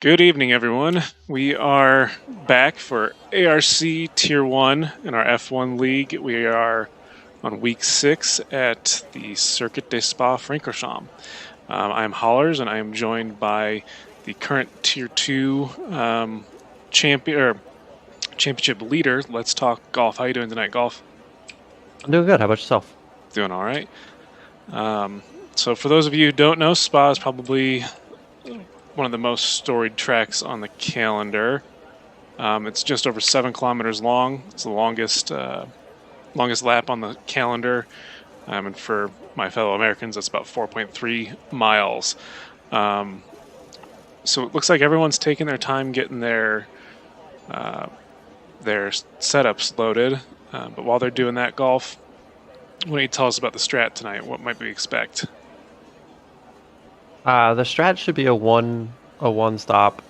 Good evening, everyone. We are back for ARC Tier 1 in our F1 League. We are on week 6 at the Circuit de Spa-Francorchamps. I am Hollers, and I am joined by the current Tier 2 championship leader. Let's talk golf. How you doing tonight, Golf? I'm doing good. How about yourself? Doing all right. So for those of you who don't know, Spa is probably one of the most storied tracks on the calendar. It's just over 7 kilometers long. It's the longest lap on the calendar. And for my fellow Americans, that's about 4.3 miles. So it looks like everyone's taking their time getting their setups loaded. But while they're doing that, Golf, why don't you tell us about the strat tonight? What might we expect? The strat should be a one stop,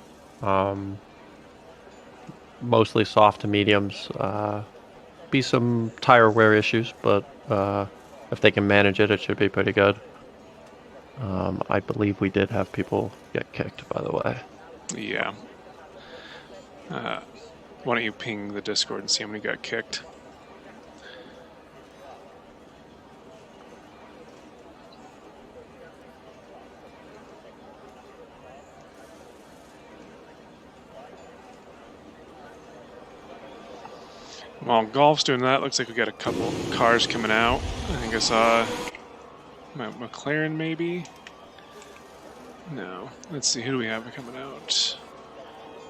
mostly soft to mediums. Be some tire wear issues, but if they can manage it, it should be pretty good. I believe we did have people get kicked, by the way. Yeah. Why don't you ping the Discord and see how many got kicked? While Golf's doing that, looks like we got a couple cars coming out. I think I saw McLaren, maybe? No. Let's see, who do we have coming out?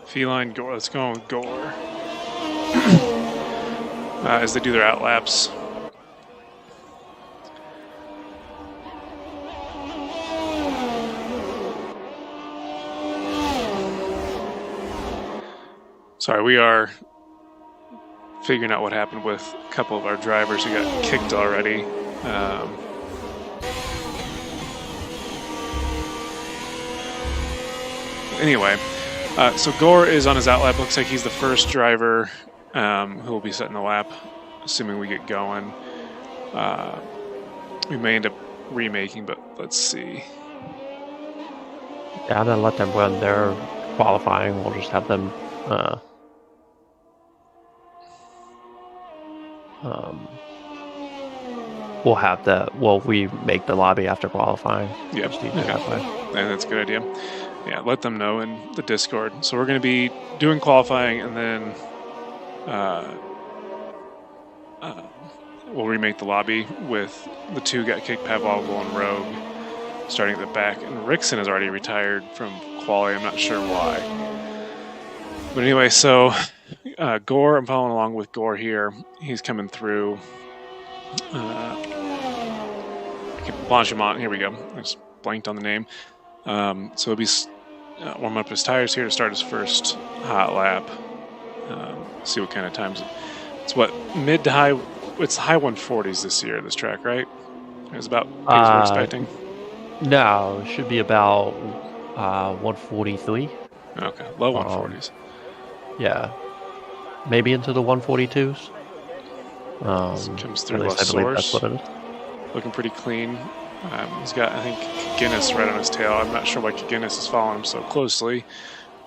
Feline, Gore. Let's go with Gore. As they do their outlaps. Sorry, we are figuring out what happened with a couple of our drivers who got kicked already. Anyway, so Gore is on his outlap. Looks like he's the first driver who will be setting the lap, assuming we get going. We may end up remaking, but let's see. Yeah, I'm gonna let them run their qualifying. We'll just have them. We'll have we make the lobby after qualifying. Yep. And that's a good idea. Yeah, let them know in the Discord. So we're going to be doing qualifying, and then we'll remake the lobby with the two got kicked, Pavlovo and Rogue, starting at the back. And Rickson has already retired from quali. I'm not sure why. But anyway, so Gore, I'm following along with Gore here. He's coming through. Blanchimont, here we go. I just blanked on the name. So he'll be warming up his tires here to start his first hot lap. See what kind of times. It's what, mid to high. It's high 140s this year, this track, right? It was about what we're expecting. No, it should be about 143. Okay, low 140s. Yeah, maybe into the 142s. Comes through La Source. That's what it is. Looking pretty clean. He's got, I think, Guinness right on his tail. I'm not sure why Guinness is following him so closely.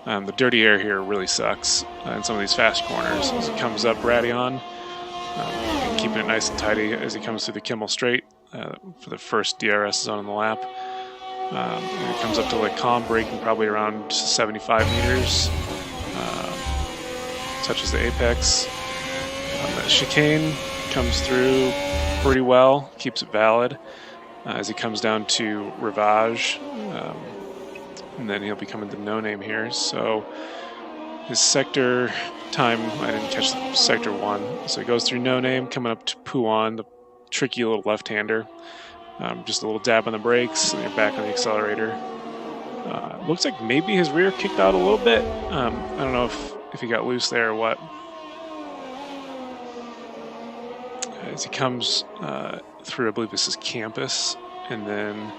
The dirty air here really sucks in some of these fast corners. As he comes up, Radion, keeping it nice and tidy as he comes through the Kimmel Straight for the first DRS zone on the lap. And he comes up to Lecombe, braking probably around 75 meters. Touches the apex. The chicane comes through pretty well, keeps it valid. As he comes down to Rivage, and then he'll be coming to No Name here. So his sector time, I didn't catch the sector 1. So he goes through No Name, coming up to Pouan, the tricky little left-hander. Just a little dab on the brakes, and you're back on the accelerator. Looks like maybe his rear kicked out a little bit. I don't know if he got loose there or what. As he comes through, I believe this is Campus, and then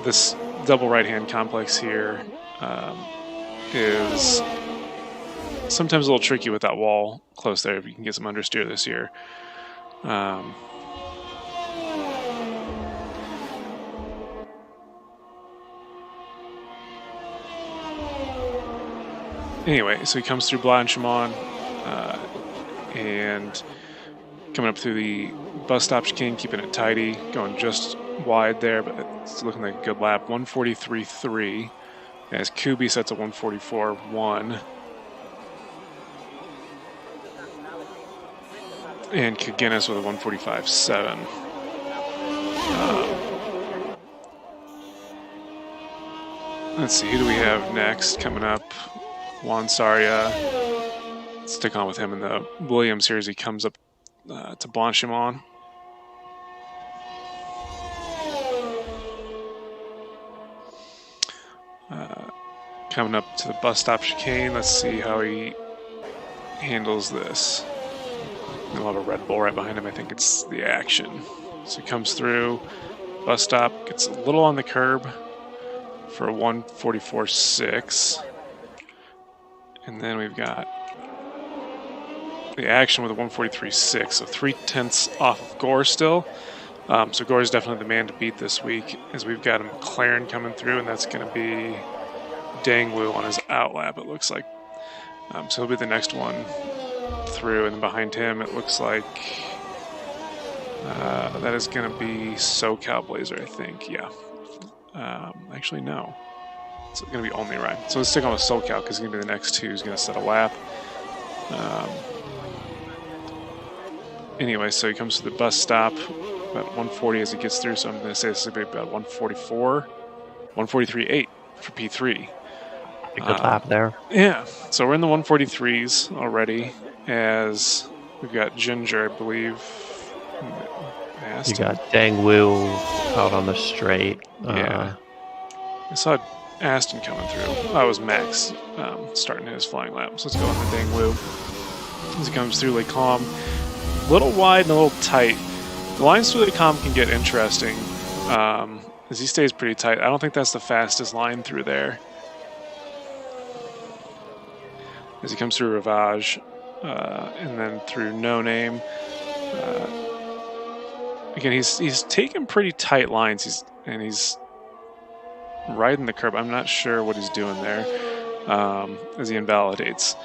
this double right-hand complex here is sometimes a little tricky with that wall close there if you can get some understeer this year. Anyway, so he comes through Blanchimont and coming up through the bus stop chicane, keeping it tidy, going just wide there, but it's looking like a good lap. 143.3 as Kubi sets a 144.1. And Kaginis with a 145.7. Let's see, who do we have next coming up? Juan Saria. Let's stick on with him in the Williams here as he comes up to Blanchimont. Coming up to the bus stop chicane. Let's see how he handles this. We'll have a Red Bull right behind him. I think it's the Action. So he comes through, bus stop, gets a little on the curb for a 144.6. And then we've got the Action with a 143.6. So 0.3 off of Gore still. So Gore is definitely the man to beat this week, as we've got a McLaren coming through, and that's going to be Dangwu on his outlap, it looks like. So he'll be the next one through, and behind him it looks like that is going to be SoCal Blazer, I think. Yeah. Actually, no. It's going to be only Ryan. So let's stick on with SoCal because he's going to be the next two who's going to set a lap. Anyway, so he comes to the bus stop about 140 as he gets through, so I'm going to say this is going to be about 143.8 for P3. A good lap there. Yeah, so we're in the 143s already, as we've got Ginger, I believe. You got Dangwu out on the straight. Yeah. I saw Aston coming through. That was Max starting his flying lap. So let's go on the Dangwu as he comes through Les Combes. A little wide and a little tight. The lines through Les Combes can get interesting as he stays pretty tight. I don't think that's the fastest line through there. As he comes through Rivage and then through No Name. Again, he's taking pretty tight lines. He's riding the curb. I'm not sure what he's doing there as he invalidates.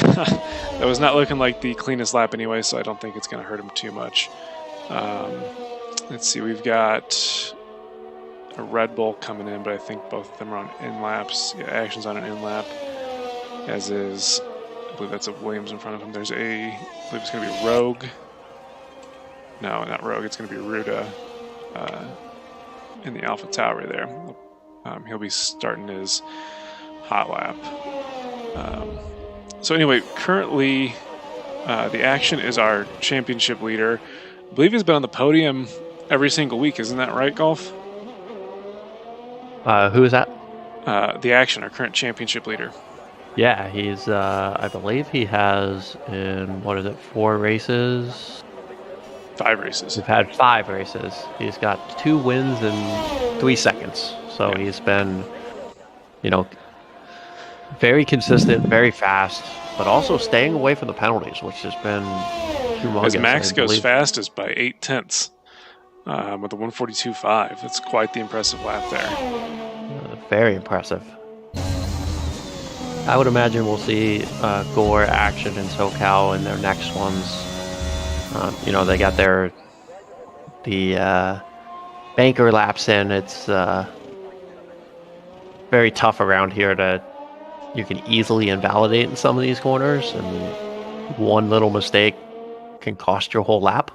That was not looking like the cleanest lap anyway, so I don't think it's going to hurt him too much. Let's see, we've got a Red Bull coming in, but I think both of them are on in laps. Yeah, Action's on an in lap, as is, I believe that's a Williams in front of him. There's I believe it's going to be Rogue. No, not Rogue. It's going to be Ruda in the Alpha Tauri there. He'll be starting his hot lap. So anyway, currently the Action is our championship leader. I believe he's been on the podium every single week. Isn't that right, Golf? Who is that? The Action, our current championship leader. Yeah, he's, I believe he has in, 4 races? 5 races. We've had 5 races. He's got 2 wins in 3 seconds. So yeah. He's been, very consistent, very fast, but also staying away from the penalties, which has been humongous. As Max goes fastest by 0.8 with a 142.5. That's quite the impressive lap there. Very impressive. I would imagine we'll see Gore, Action, and SoCal in their next ones. They got the banker laps in. It's very tough around here you can easily invalidate in some of these corners, and one little mistake can cost your whole lap.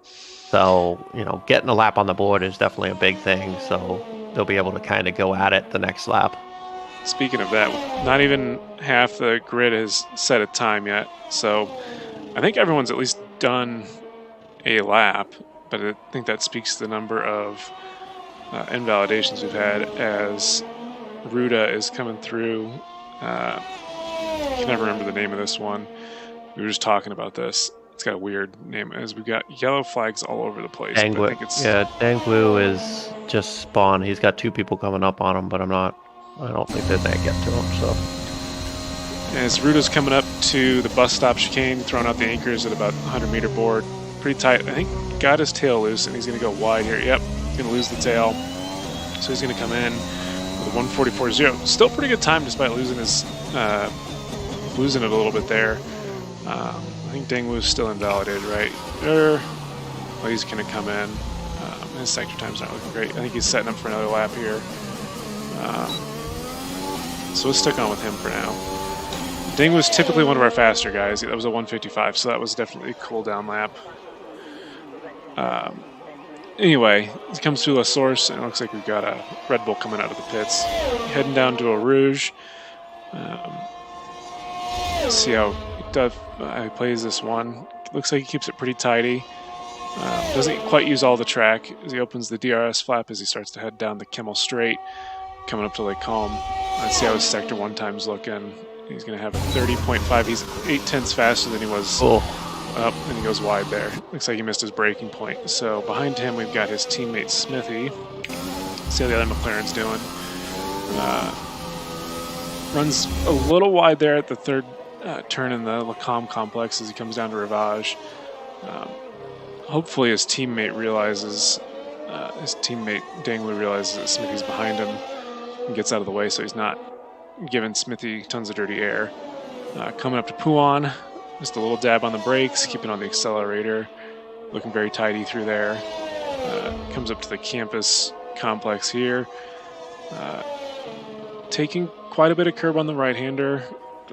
So, getting a lap on the board is definitely a big thing. So they'll be able to kind of go at it the next lap. Speaking of that, not even half the grid has set a time yet. So I think everyone's at least done a lap, but I think that speaks to the number of invalidations we've had, as Ruda is coming through. I can never remember the name of this one. We were just talking about this. It's got a weird name, as we've got yellow flags all over the place. Dangwu, Dangwu is just spawned. He's got 2 people coming up on him, but I don't think that they get to him. So as Ruda's coming up to the bus stop chicane, throwing out the anchors at about 100-meter board, pretty tight. I think got his tail loose, and he's going to go wide here. Yep, going to lose the tail. So he's going to come in with a 144.0. Still pretty good time despite losing his losing it a little bit there. I think Dangwoo's still invalidated, right? Well, he's going to come in. His sector time's not looking great. I think he's setting up for another lap here. So we'll stick on with him for now. Dangwoo's typically one of our faster guys. That was a 155, so that was definitely a cool down lap. Anyway, he comes through La Source, and it looks like we've got a Red Bull coming out of the pits. Heading down to a Rouge. See how he plays this one. Looks like he keeps it pretty tidy. Doesn't quite use all the track as he opens the DRS flap as he starts to head down the Kimmel Straight, coming up to Lake Calm. Let's see how his sector 1 time's looking. He's going to have 30.5. He's 0.8 faster than he was up, and he goes wide there. Looks like he missed his braking point. So behind him, we've got his teammate Smithy. See how the other McLaren's doing. Runs a little wide there at the third turn in the Lacombe complex as he comes down to Rivage. Hopefully his teammate Dangwoo realizes that Smithy's behind him and gets out of the way so he's not giving Smithy tons of dirty air. Coming up to Pouan, just a little dab on the brakes, keeping on the accelerator, looking very tidy through there. Comes up to the campus complex here. Taking quite a bit of curb on the right-hander.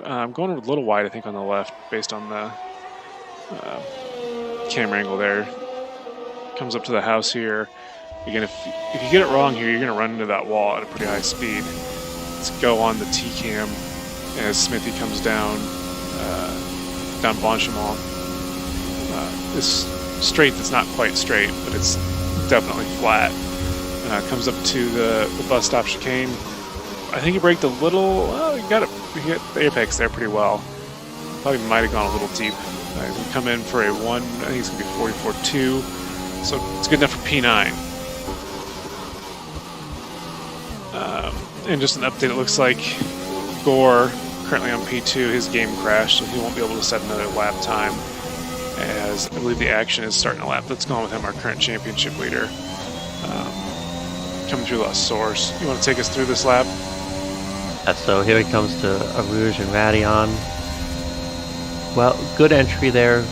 I'm going a little wide, I think, on the left based on the camera angle there. Comes up to the house here. Again, if you get it wrong here, you're going to run into that wall at a pretty high speed. Let's go on the T-cam as Smithy comes down Blanchimont. This straight that's not quite straight, but it's definitely flat. Comes up to the bus stop chicane. I think he braked a little. Well, he hit the apex there pretty well. Thought he might have gone a little deep. He's going to come in for a 1. I think it's going to be 44.2. So it's good enough for P9. And just an update, it looks like Gore, currently on P2, his game crashed, so he won't be able to set another lap time, as I believe the action is starting a lap. Let's go on with him, our current championship leader. Coming through La Source. You want to take us through this lap? So here he comes to Rouge and Radion. Well, good entry there.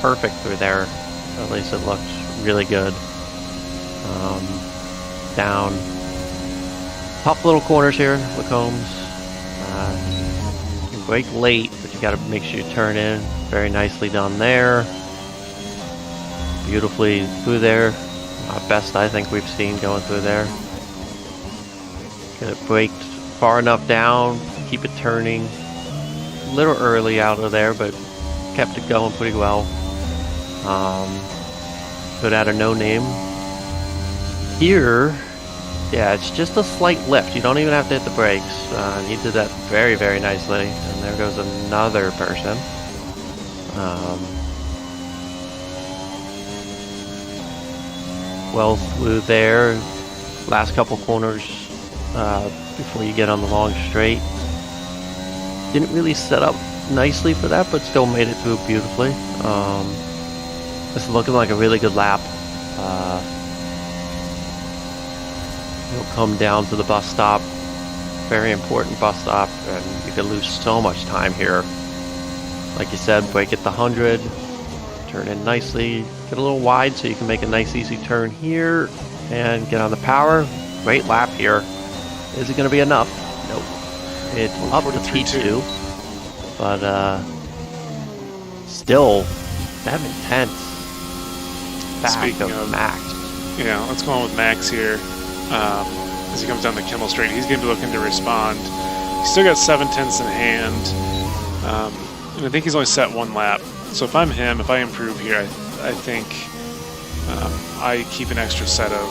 Perfect through there. At least it looked really good. Down. Top little corners here, Lacombes. You brake late, but you got to make sure you turn in. Very nicely done there. Beautifully through there. Best I think we've seen going through there. Get it braked far enough down, keep it turning. A little early out of there, but kept it going pretty well. Could add a no name. Here, yeah, it's just a slight lift. You don't even have to hit the brakes. He did that very, very nicely. And there goes another person. Well through there. Last couple corners before you get on the long straight. Didn't really set up nicely for that, but still made it through beautifully. This is looking like a really good lap. You'll come down to the bus stop. Very important bus stop, and you could lose so much time here. Like you said, brake at the 100, turn in nicely, get a little wide so you can make a nice easy turn here, and get on the power. Great lap here. Is it going to be enough? Nope. It's up to P2, but still, that intense. Back of Max. Yeah, let's go on with Max here. As he comes down the Kimmel Straight, he's going to be looking to respond. He's still got 7/10 in hand, and I think he's only set 1 lap. So if I'm him, if I improve here, I think I keep an extra set of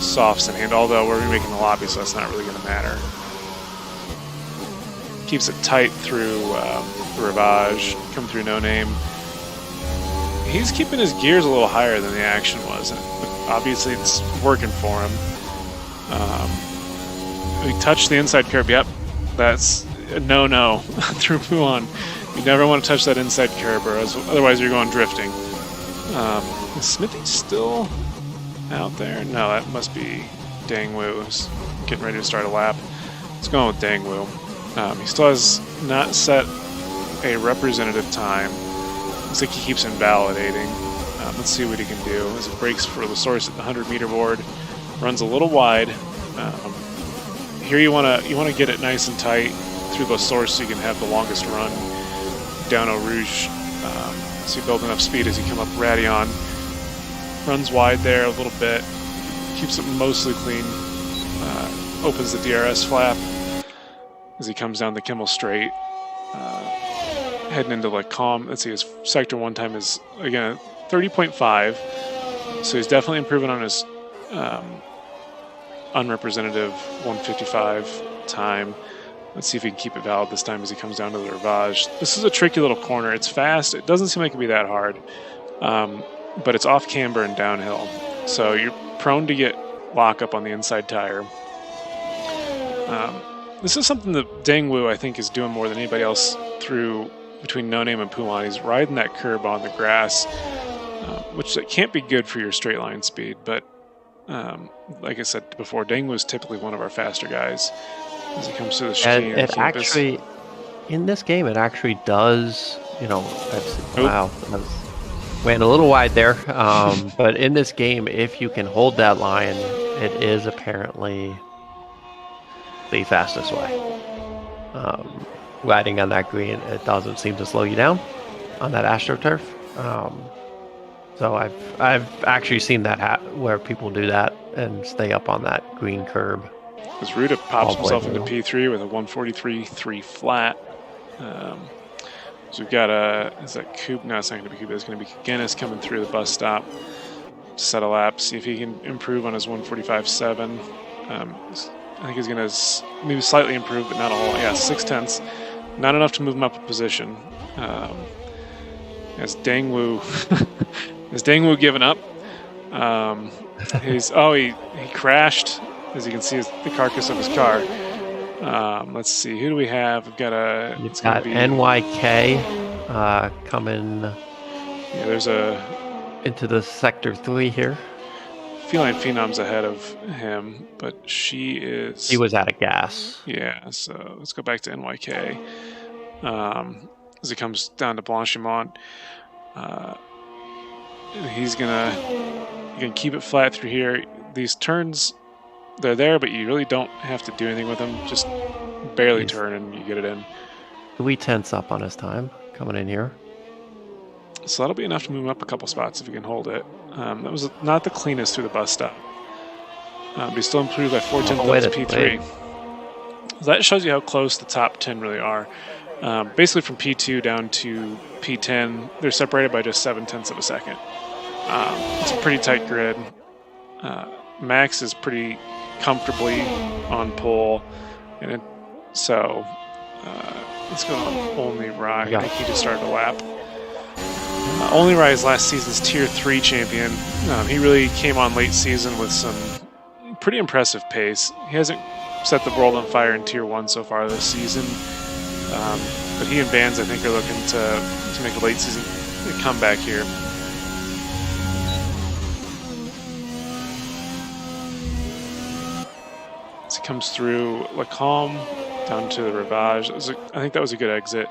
softs in hand, although we're making the lobby, so that's not really going to matter. Keeps it tight through the Rivage, come through No Name. He's keeping his gears a little higher than the action was, and obviously it's working for him. We touched the inside curb. Yep, that's a no-no through Pouan. You never want to touch that inside curb, or otherwise you're going drifting. Is Smithy still out there? No, that must be Dangwoo who's getting ready to start a lap. Let's go on with Dangwoo. He still has not set a representative time. Looks like he keeps invalidating. Let's see what he can do as it breaks for the source at the 100-meter board. Runs a little wide. Here you want to get it nice and tight through the source so you can have the longest run down Eau Rouge. So you build enough speed as you come up Radeon. Runs wide there a little bit. Keeps it mostly clean. Opens the DRS flap as he comes down the Kimmel Straight. Heading into like calm. Let's see, his sector 1 time is again 30.5. So he's definitely improving on his unrepresentative 155 time. Let's see if he can keep it valid this time as he comes down to the Rivage. This is a tricky little corner. It's fast. It doesn't seem like it would be that hard. But it's off camber and downhill. So you're prone to get lockup on the inside tire. This is something that Dangwoo, I think, is doing more than anybody else between No Name and Puan. He's riding that curb on the grass, which can't be good for your straight line speed. But like I said before, Dangwoo is typically one of our faster guys as he comes to the chicane. It actually, in this game, it actually does, wow, went a little wide there. But in this game, if you can hold that line, it is apparently the fastest way. Riding on that green, it doesn't seem to slow you down on that AstroTurf. So I've actually seen that where people do that and stay up on that green curb. As Ruda pops himself into P3 with a 143.3 flat. So we've got is that Coop? No, it's not going to be Coop. It's going to be Guinness coming through the bus stop to set a lap. See if he can improve on his 145.7. I think he's going to maybe slightly improve, but not a whole. Yeah, 0.6. Not enough to move him up a position. As Dangwoo, is Dangwoo giving up? He crashed. As you can see, the carcass of his car. Let's see, who do we have? We've got NYK coming. Yeah, there's into the sector 3 here. Feline Phenom's ahead of him, but she is. He was out of gas. Yeah, so let's go back to NYK. As he comes down to Blanchimont, he's gonna keep it flat through here. These turns, they're there, but you really don't have to do anything with them. Just barely turn and you get it in. 3/10 up on his time coming in here. So that'll be enough to move him up a couple spots if he can hold it. That was not the cleanest through the bus stop. But he still improved by 4/10 up to P3. So that shows you how close the top 10 really are. Basically from P2 down to P10, they're separated by just 0.7 of a second. It's a pretty tight grid. Max is pretty comfortably on pole. Let's go on Only Rai. I think he just started a lap. Only Rai is last season's Tier 3 champion. He really came on late season with some pretty impressive pace. He hasn't set the world on fire in Tier 1 so far this season. But he and Vans, I think, are looking to make a late season comeback here. As he comes through Lacombe down to the Rivage. I think that was a good exit.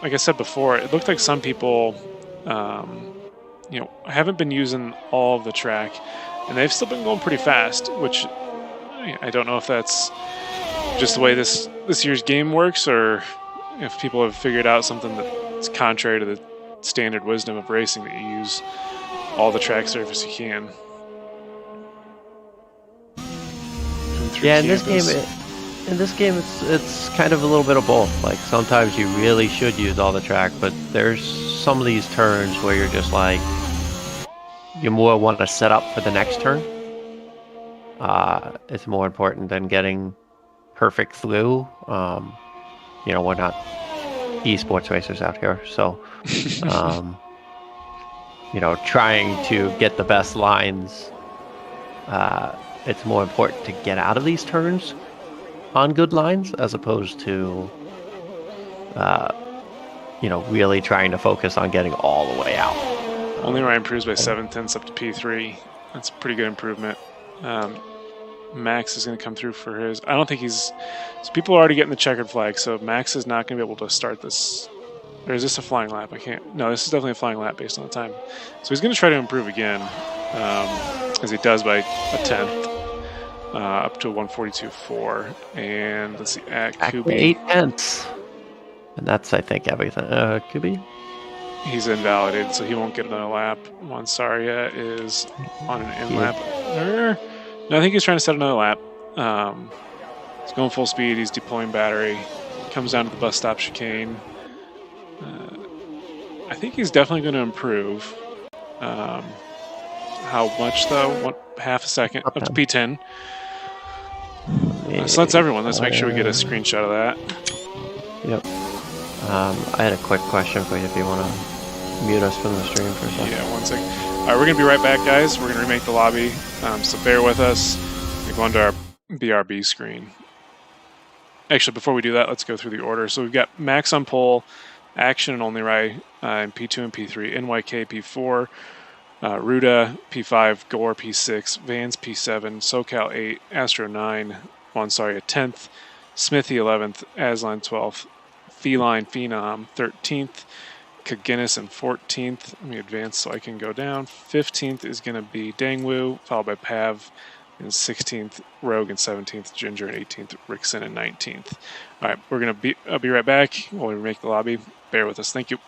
Like I said before, it looked like some people haven't been using all of the track, and they've still been going pretty fast, which I don't know if that's just the way this year's game works, or if people have figured out something that's contrary to the standard wisdom of racing, that you use all the track surface you can. Yeah, in this game, it's kind of a little bit of both. Like, sometimes you really should use all the track, but there's some of these turns where you're just like, you more want to set up for the next turn. It's more important than getting perfect through. We're not esports racers out here, so trying to get the best lines. It's more important to get out of these turns on good lines as opposed to really trying to focus on getting all the way out. Only Ryan improves by 0.7 up to P3. That's a pretty good improvement. Max is going to come through for his. I don't think he's. So people are already getting the checkered flag, so Max is not going to be able to start this. Or is this a flying lap? I can't. No, this is definitely a flying lap based on the time. So he's going to try to improve again, as he does by a tenth, up to 142.4. And let's see, at Back to Kubi, 8/10. And that's, I think, everything. Kubi? he's invalidated, so he won't get another lap. Monsaria is on an in lap. No, I think he's trying to set another lap. He's going full speed. He's deploying battery. Comes down to the bus stop chicane. I think he's definitely going to improve. How much though? Half a second up to P10. So that's everyone. Let's make sure we get a screenshot of that. Yep. I had a quick question for you if you want to mute us from the stream for a second. Yeah, 1 second. All right, we're going to be right back, guys. We're going to remake the lobby, so bear with us. We're going to our BRB screen. Actually, before we do that, let's go through the order. So we've got Max on pole, Action and Only Rai in P2 and P3, NYK P4, Ruda P5, Gore P6, Vans P7, SoCal 8, Astro 9, Monsaria 10th, Smithy 11th, Aslan 12th, Feline Phenom 13th, Kaginis in 14th. Let me advance so I can go down. 15th is going to be Dangwu, followed by Pav in 16th, Rogue in 17th, Ginger in 18th, Rickson in 19th. All right, we're going to I'll be right back. We'll remake the lobby. Bear with us. Thank you.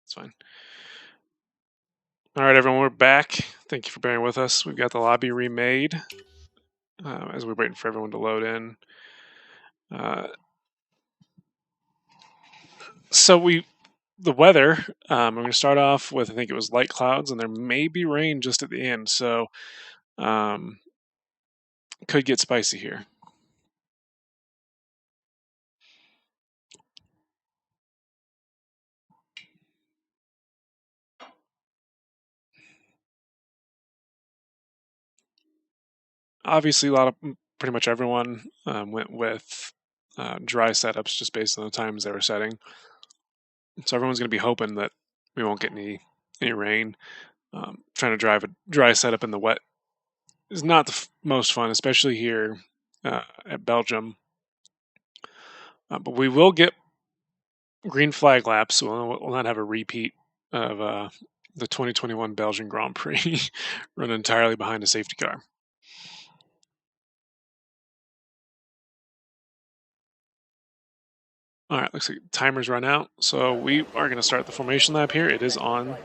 It's fine. All right, everyone, we're back. Thank you for bearing with us. We've got the lobby remade as we're waiting for everyone to load in. The weather, we're going to start off with, I think it was light clouds, and there may be rain just at the end, so could get spicy here. Obviously, pretty much everyone went with dry setups just based on the times they were setting. So everyone's going to be hoping that we won't get any rain. Trying to drive a dry setup in the wet is not the most fun, especially here at Belgium. But we will get green flag laps, so we'll not have a repeat of the 2021 Belgian Grand Prix run entirely behind a safety car. All right, looks like timer's run out, so we are going to start the formation lap here. It is on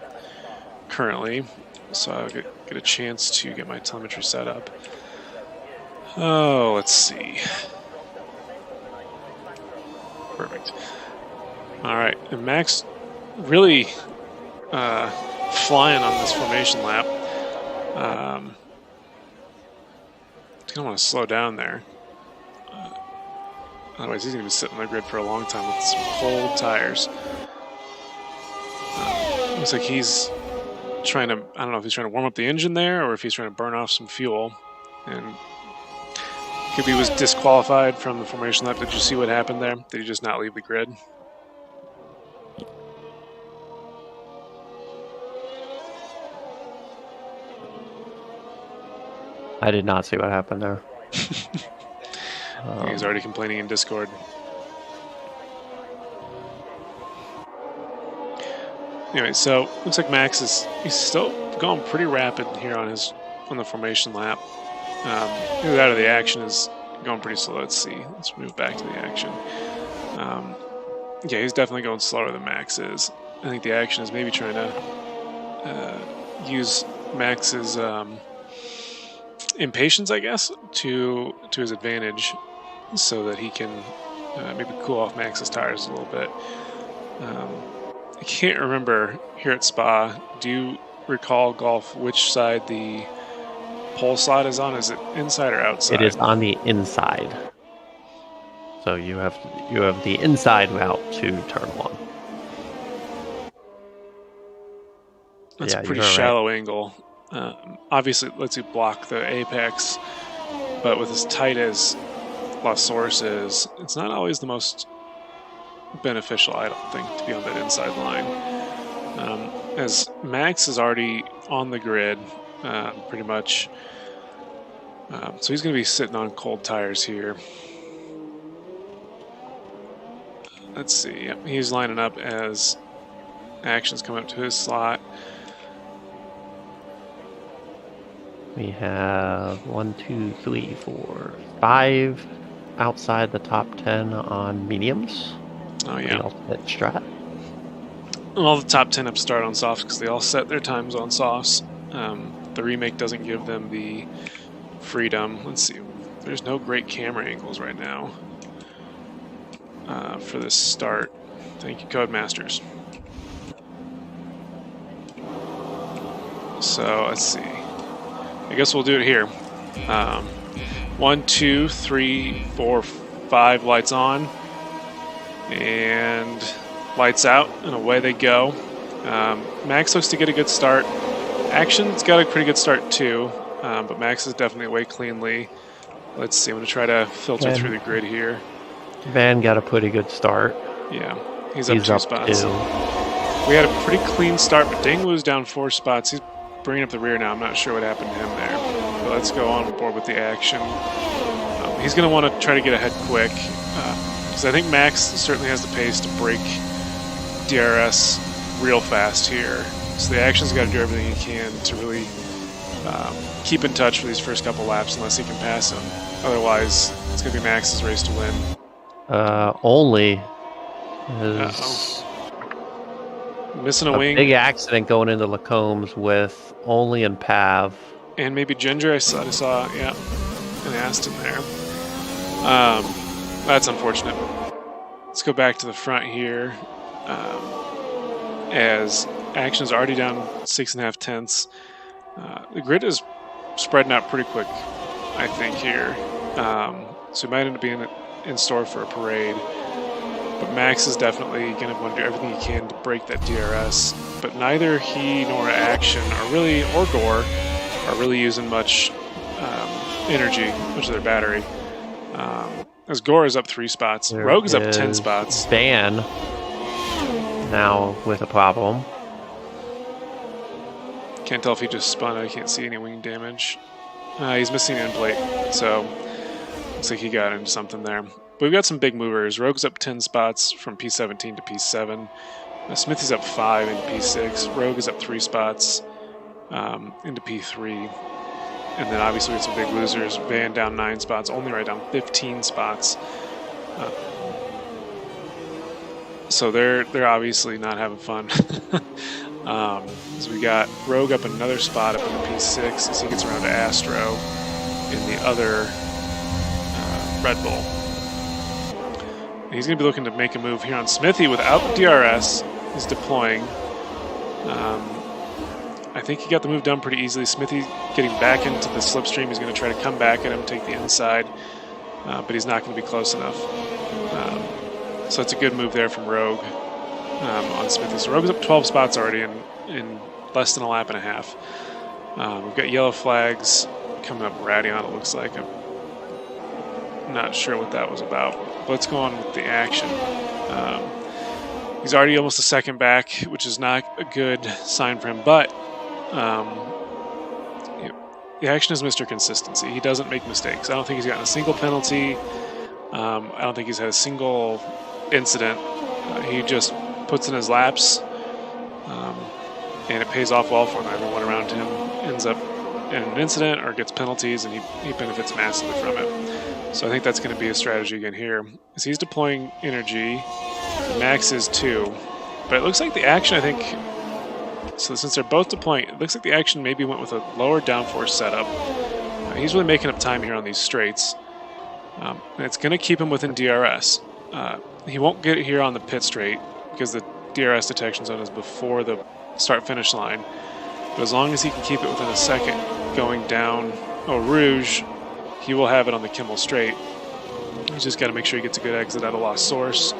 currently, so I'll get a chance to get my telemetry set up. Oh, let's see. Perfect. All right, and Max really flying on this formation lap. I don't want to slow down there. Otherwise, he's going to be sitting on the grid for a long time with some cold tires. Looks like he's trying to, I don't know if he's trying to warm up the engine there or if he's trying to burn off some fuel. And could be was disqualified from the formation lap. Did you see what happened there? Did he just not leave the grid? I did not see what happened there. He's already complaining in Discord. Anyway, so looks like Max he's still going pretty rapid here on the formation lap. Either out of the action is going pretty slow. Let's see. Let's move back to the action. Yeah, he's definitely going slower than Max is. I think the action is maybe trying to use Max's impatience, I guess, to his advantage, so that he can maybe cool off Max's tires a little bit. I can't remember here at Spa. Do you recall, Golf, which side the pole slot is on? Is it inside or outside? It is on the inside. So you have the inside route to turn 1. That's a pretty shallow angle. Obviously, it lets you block the apex, but with as tight as La Source is, it's not always the most beneficial, I don't think, to be on that inside line. As Max is already on the grid, pretty much, so he's going to be sitting on cold tires here. Let's see. Yep, he's lining up as actions come up to his slot. We have 1, 2, 3, 4, 5 outside the top 10 on mediums. Oh yeah. Ultimate strat. All the top 10 up start on softs because they all set their times on softs. The remake doesn't give them the freedom. Let's see. There's no great camera angles right now for this start. Thank you, Codemasters. So let's see. I guess we'll do it here. 1, 2, 3, 4, 5 lights on. And lights out, and away they go. Max looks to get a good start. Action's got a pretty good start too, but Max is definitely away cleanly. Let's see, I'm going to try to filter through the grid here. Van got a pretty good start. Yeah, he's up 2 spots. We had a pretty clean start, but Dangwoo's down 4 spots. He's bringing up the rear now. I'm not sure what happened to him there. But let's go on board with the action. He's going to want to try to get ahead quick. Because I think Max certainly has the pace to break DRS real fast here. So the action's got to do everything he can to really keep in touch for these first couple laps unless he can pass him. Otherwise, it's going to be Max's race to win. Only is... Missing a A wing. big accident going into Lacombs with Only and Pav. And maybe Ginger, I saw yeah, an Aston there. That's unfortunate. Let's go back to the front here. As action is already down 6.5 tenths. The grid is spreading out pretty quick, I think, here. So we might end up being in store for a parade. But Max is definitely going to want to do everything he can to break that DRS. But neither he nor Action or Gore are really using much energy, much of their battery. As Gore is up 3 spots. Rogue is up 10 spots. Van now with a problem. Can't tell if he just spun. I can't see any wing damage. He's missing an end plate, so looks like he got into something there. But we've got some big movers. Rogue's up 10 spots from P17 to P7. Smithy's up 5 into P6. Rogue is up 3 spots into P3. And then obviously we have some big losers. Van down 9 spots, only right down 15 spots. So they're obviously not having fun. So we got Rogue up another spot up into P6 as he gets around to Astro in the other Red Bull. And he's going to be looking to make a move here on Smithy without the DRS. He's deploying. I think he got the move done pretty easily. Smithy getting back into the slipstream. He's going to try to come back at him, take the inside, but he's not going to be close enough. So it's a good move there from Rogue on Smithy. So Rogue's up 12 spots already in less than a lap and a half. We've got yellow flags coming up Radion, it looks like. I'm not sure what that was about. But let's go on with the action. He's already almost a second back, which is not a good sign for him, but the action is Mr. Consistency. He doesn't make mistakes. I don't think he's gotten a single penalty. I don't think he's had a single incident. He just puts in his laps, and it pays off well for him. Everyone around him ends up in an incident or gets penalties, and he benefits massively from it. So I think that's going to be a strategy again here. As he's deploying energy, Max is too. But it looks like the action, I think, so since they're both deploying, it looks like the action maybe went with a lower downforce setup. He's really making up time here on these straights. And it's going to keep him within DRS. He won't get here on the pit straight because the DRS detection zone is before the start-finish line. But as long as he can keep it within a second going down Eau Rouge, he will have it on the Kimmel straight. He's just got to make sure he gets a good exit out of Lost Source.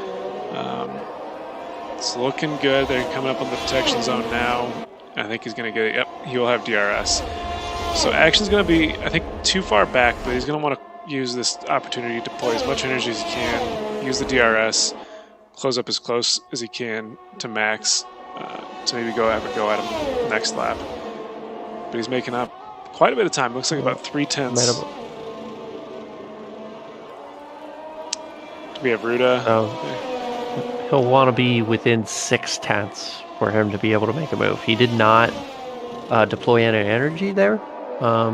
It's looking good. They're coming up on the detection zone now. I think he's going to get it. Yep, he will have DRS. So action's going to be, I think, too far back, but he's going to want to use this opportunity to deploy as much energy as he can, use the DRS, close up as close as he can to Max, to maybe have a go at him next lap. But he's making up quite a bit of time. Looks like about 3 tenths. We have Ruda. He'll want to be within 6 tenths for him to be able to make a move. He did not deploy any energy there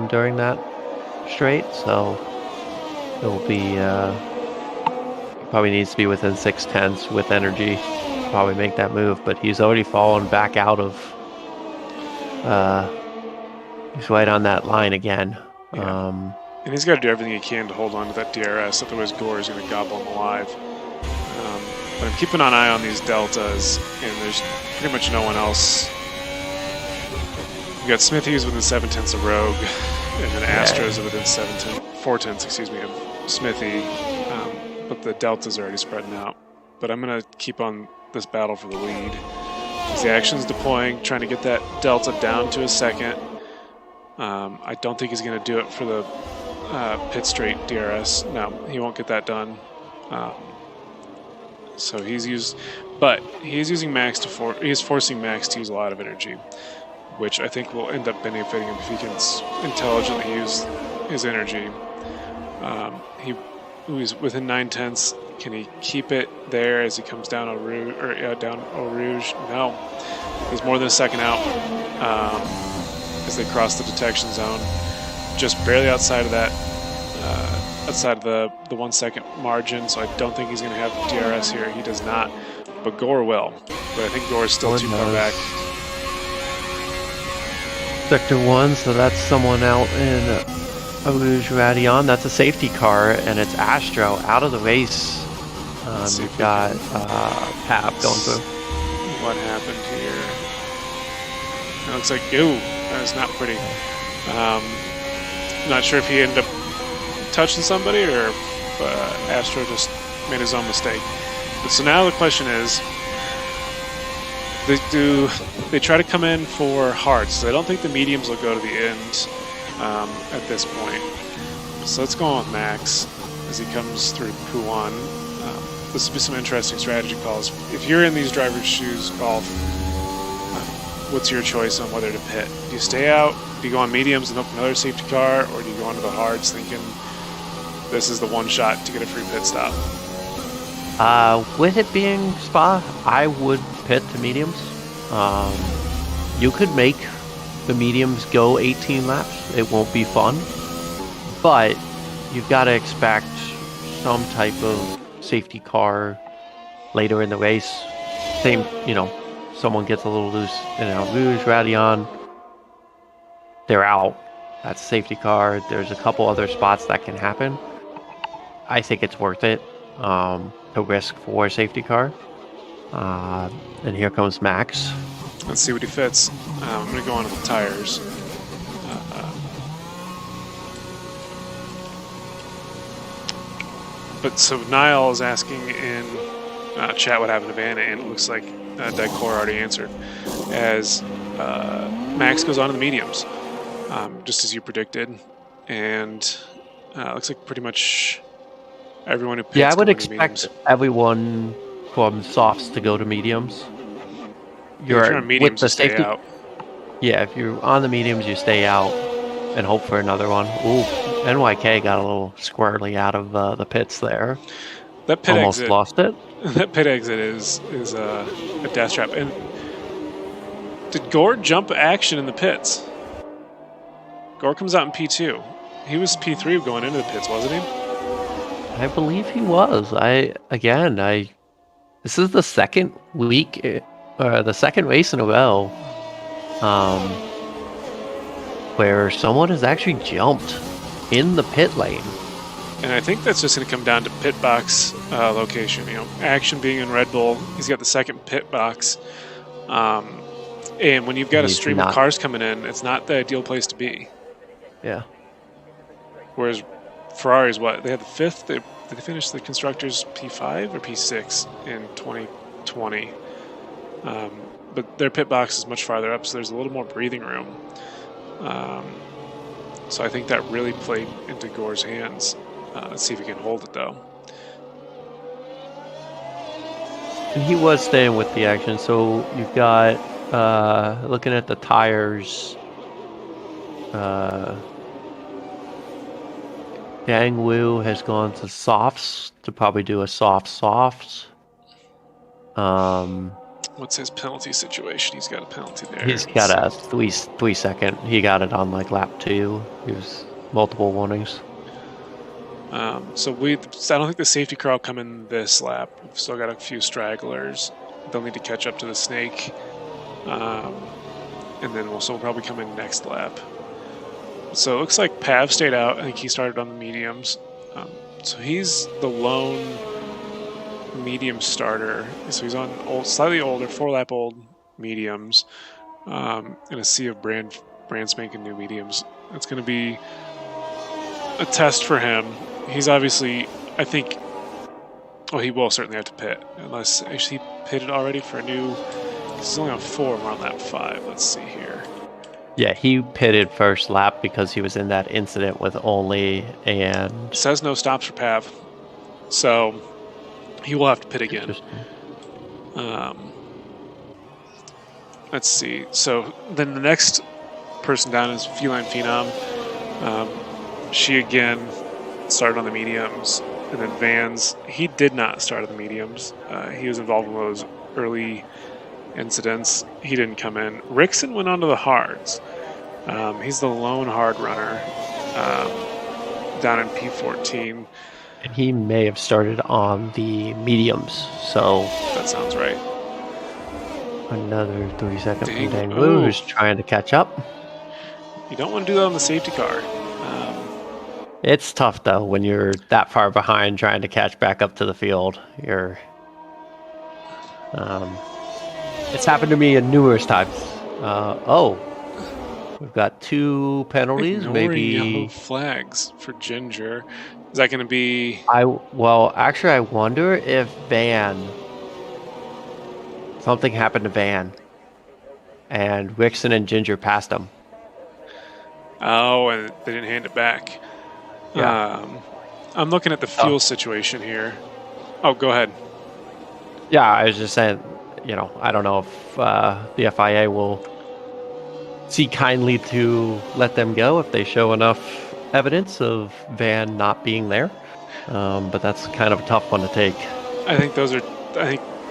during that straight, so it'll be he probably needs to be within 6 tenths with energy to probably make that move. But he's already fallen back out of. He's right on that line again. Yeah. And he's got to do everything he can to hold on to that DRS, otherwise Gore is going to gobble him alive. But I'm keeping an eye on these deltas, and there's pretty much no one else. We've got Smithy who's within 7 tenths of Rogue, and then Astro's within 4 tenths, of Smithy. But the deltas are already spreading out. But I'm going to keep on this battle for the lead. As the action's deploying, trying to get that delta down to a second. I don't think he's going to do it for the pit straight DRS. No, he won't get that done. So he's using Max he's forcing Max to use a lot of energy, which I think will end up benefiting him if he can intelligently use his energy. He's within 9 tenths. Can he keep it there as he comes down Eau Rouge? No, he's more than a second out as they cross the detection zone, just barely outside of that. Outside of the 1 second margin, so I don't think he's going to have DRS here. He does not, but Gore will. but I think Gore's still One too far knows. back. Sector 1, so that's someone out in Rouge Radion. That's a safety car, and it's Astro out of the race. Let's see if You've we got can- Pap going through. What happened here? It looks like, ooh, that is not pretty. Not sure if he ended up touching somebody or if Astro just made his own mistake. But so now the question is, they try to come in for hards? So I don't think the mediums will go to the end at this point. So let's go on with Max as he comes through Puan. This will be some interesting strategy calls. If you're in these drivers' shoes, Golf, what's your choice on whether to pit? Do you stay out? Do you go on mediums and open another safety car? Or do you go onto the hards thinking this is the one shot to get a free pit stop? With it being Spa, I would pit to mediums. You could make the mediums go 18 laps. It won't be fun, but you've got to expect some type of safety car later in the race. Same, someone gets a little loose in Rouge Radion, they're out. That's a safety car. There's a couple other spots that can happen. I think it's worth it to risk for a safety car. And here comes Max. Let's see what he fits. I'm going to go on to the tires. But so Niall is asking in chat what happened to Vanna, and it looks like Decor already answered. As Max goes on to the mediums, just as you predicted, and looks like pretty much everyone who pits. Yeah, I would going to expect mediums. everyone from softs to go to mediums. If you're on mediums, with the you stay safety. out. Yeah, if you're on the mediums, you stay out and hope for another one. Ooh, NYK got a little squirrely out of the pits there. That pit Almost exit. lost it. That pit exit is a death trap. And did Gore jump action in the pits? Gore comes out in P2. He was P3 going into the pits, wasn't he? I believe he was. This is the second week, the second race in a row, where someone has actually jumped in the pit lane. And I think that's just going to come down to pit box location. Action being in Red Bull, he's got the second pit box. And when you've got a stream of cars coming in, it's not the ideal place to be. Yeah. Whereas Ferrari's what? They had the fifth. Did they finish the constructors P5 or P6 in 2020? But their pit box is much farther up, so there's a little more breathing room. So I think that really played into Gore's hands. Let's see if he can hold it, though. And he was staying with the action, so you've got, looking at the tires, Yang Wu has gone to softs to probably do a soft. What's his penalty situation? He's got a penalty there. He's got a 3 second. He got it on like lap 2. He was multiple warnings. So I don't think the safety car will come in this lap. We've still got a few stragglers. They'll need to catch up to the snake. And then we'll probably come in next lap. So it looks like Pav stayed out. I think he started on the mediums. So he's the lone medium starter. So he's on slightly older, 4-lap old mediums, in a sea of brand spanking new mediums. It's going to be a test for him. He's obviously, I think, he will certainly have to pit, unless actually he pitted already for a new. He's only on 4. We're on lap 5. Let's see here. Yeah, he pitted first lap because he was in that incident with Only, and It says no stops for Pav, so he will have to pit again. Let's see. So then the next person down is Feline Phenom. She again started on the mediums, and then Vans. He did not start on the mediums. He was involved in those early incidents. He didn't come in. Rickson went on to the hards. He's the lone hard runner down in P14. and he may have started on the mediums. So That sounds right. Another 30-second from Dang. Dang Wu, Oh. who's trying to catch up. You don't want to do that on the safety car. It's tough though when you're that far behind trying to catch back up to the field. It's happened to me numerous times. We've got 2 penalties. Ignoring yellow Maybe flags for Ginger. Is that going to be? actually, I wonder if something happened to Van, and Wixon and Ginger passed him. Oh, and they didn't hand it back. Yeah. I'm looking at the fuel situation here. Oh, go ahead. Yeah, I was just saying, I don't know if the FIA will see kindly to let them go if they show enough evidence of Van not being there. But that's kind of a tough one to take. I think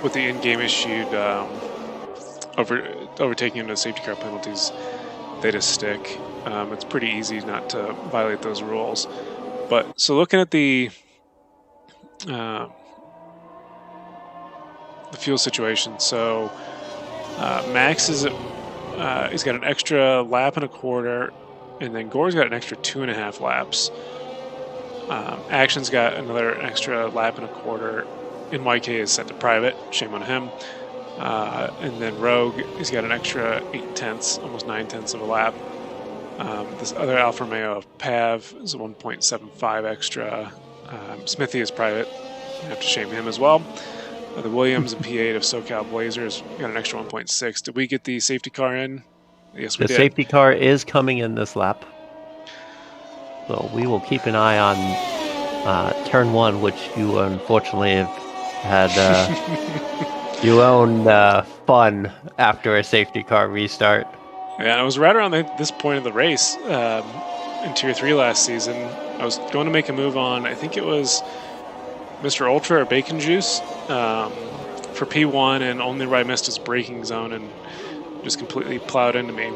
with the in-game issued overtaking into safety car penalties, they just stick. It's pretty easy not to violate those rules. But so looking at the fuel situation, so Max is he's got an extra lap and a quarter, and then Gore's got an extra 2.5 laps. Action's got another extra lap and a quarter. NYK is set to private, shame on him. And then Rogue, he's got an extra 0.8, almost 0.9 of a lap. This other Alfa Romeo of Pav is a 1.75 extra. Smithy is private. You have to shame him as well. The Williams and P8 of SoCal Blazers got an extra 1.6. Did we get the safety car in? Yes, we did. The safety car is coming in this lap. So we will keep an eye on turn 1, which you unfortunately have had you own fun after a safety car restart. Yeah, and it was right around this point of the race in Tier 3 last season. I was going to make a move on, I think it was Mr. Ultra or Bacon Juice for P1, and only where I missed his braking zone and just completely plowed into me.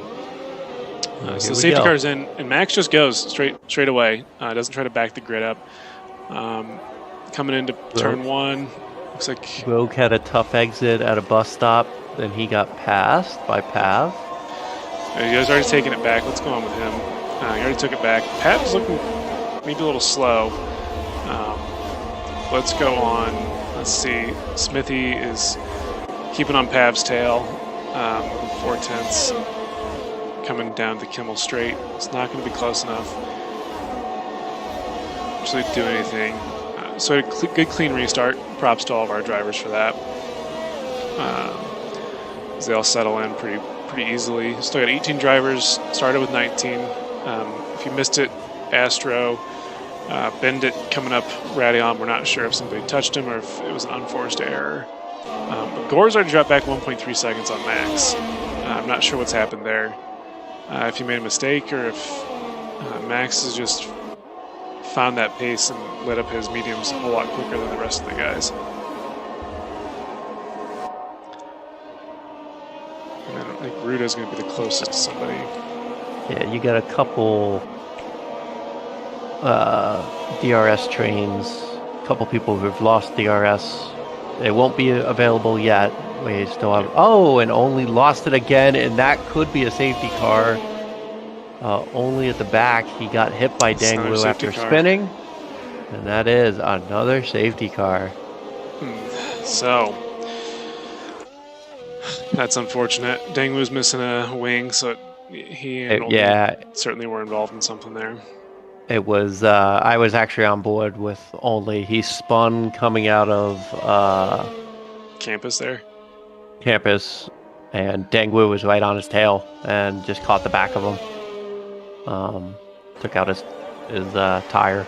So the safety car's in, and Max just goes straight away. Doesn't try to back the grid up. Coming into turn 1, looks like Rogue had a tough exit at a bus stop, then he got passed by Pav. He was already taking it back. Let's go on with him. He already took it back. Pav's looking maybe a little slow. Let's go on. Let's see. Smithy is keeping on Pav's tail. 4/10. Coming down the Kimmel Straight. It's not going to be close enough to do anything. So a good clean restart. Props to all of our drivers for that. As they all settle in pretty easily. Still got 18 drivers. Started with 19. If you missed it, Astro, Bendit coming up, Radion. We're not sure if somebody touched him or if it was an unforced error. But Gore's already dropped back 1.3 seconds on Max. I'm not sure what's happened there. If he made a mistake or if Max has just found that pace and lit up his mediums a whole lot quicker than the rest of the guys. And I don't think Ruda's going to be the closest to somebody. Yeah, you got a couple DRS trains, a couple people who've lost DRS. It won't be available yet. We still have... Oh, and only lost it again, and that could be a safety car. Only at the back, he got hit by Danglu after spinning. And that is another safety car. So, that's unfortunate. Danglu's missing a wing, so he and certainly were involved in something there. It was, I was actually on board with Only. He spun coming out of campus there. Campus, and Dangwu was right on his tail and just caught the back of him. Took out his tire.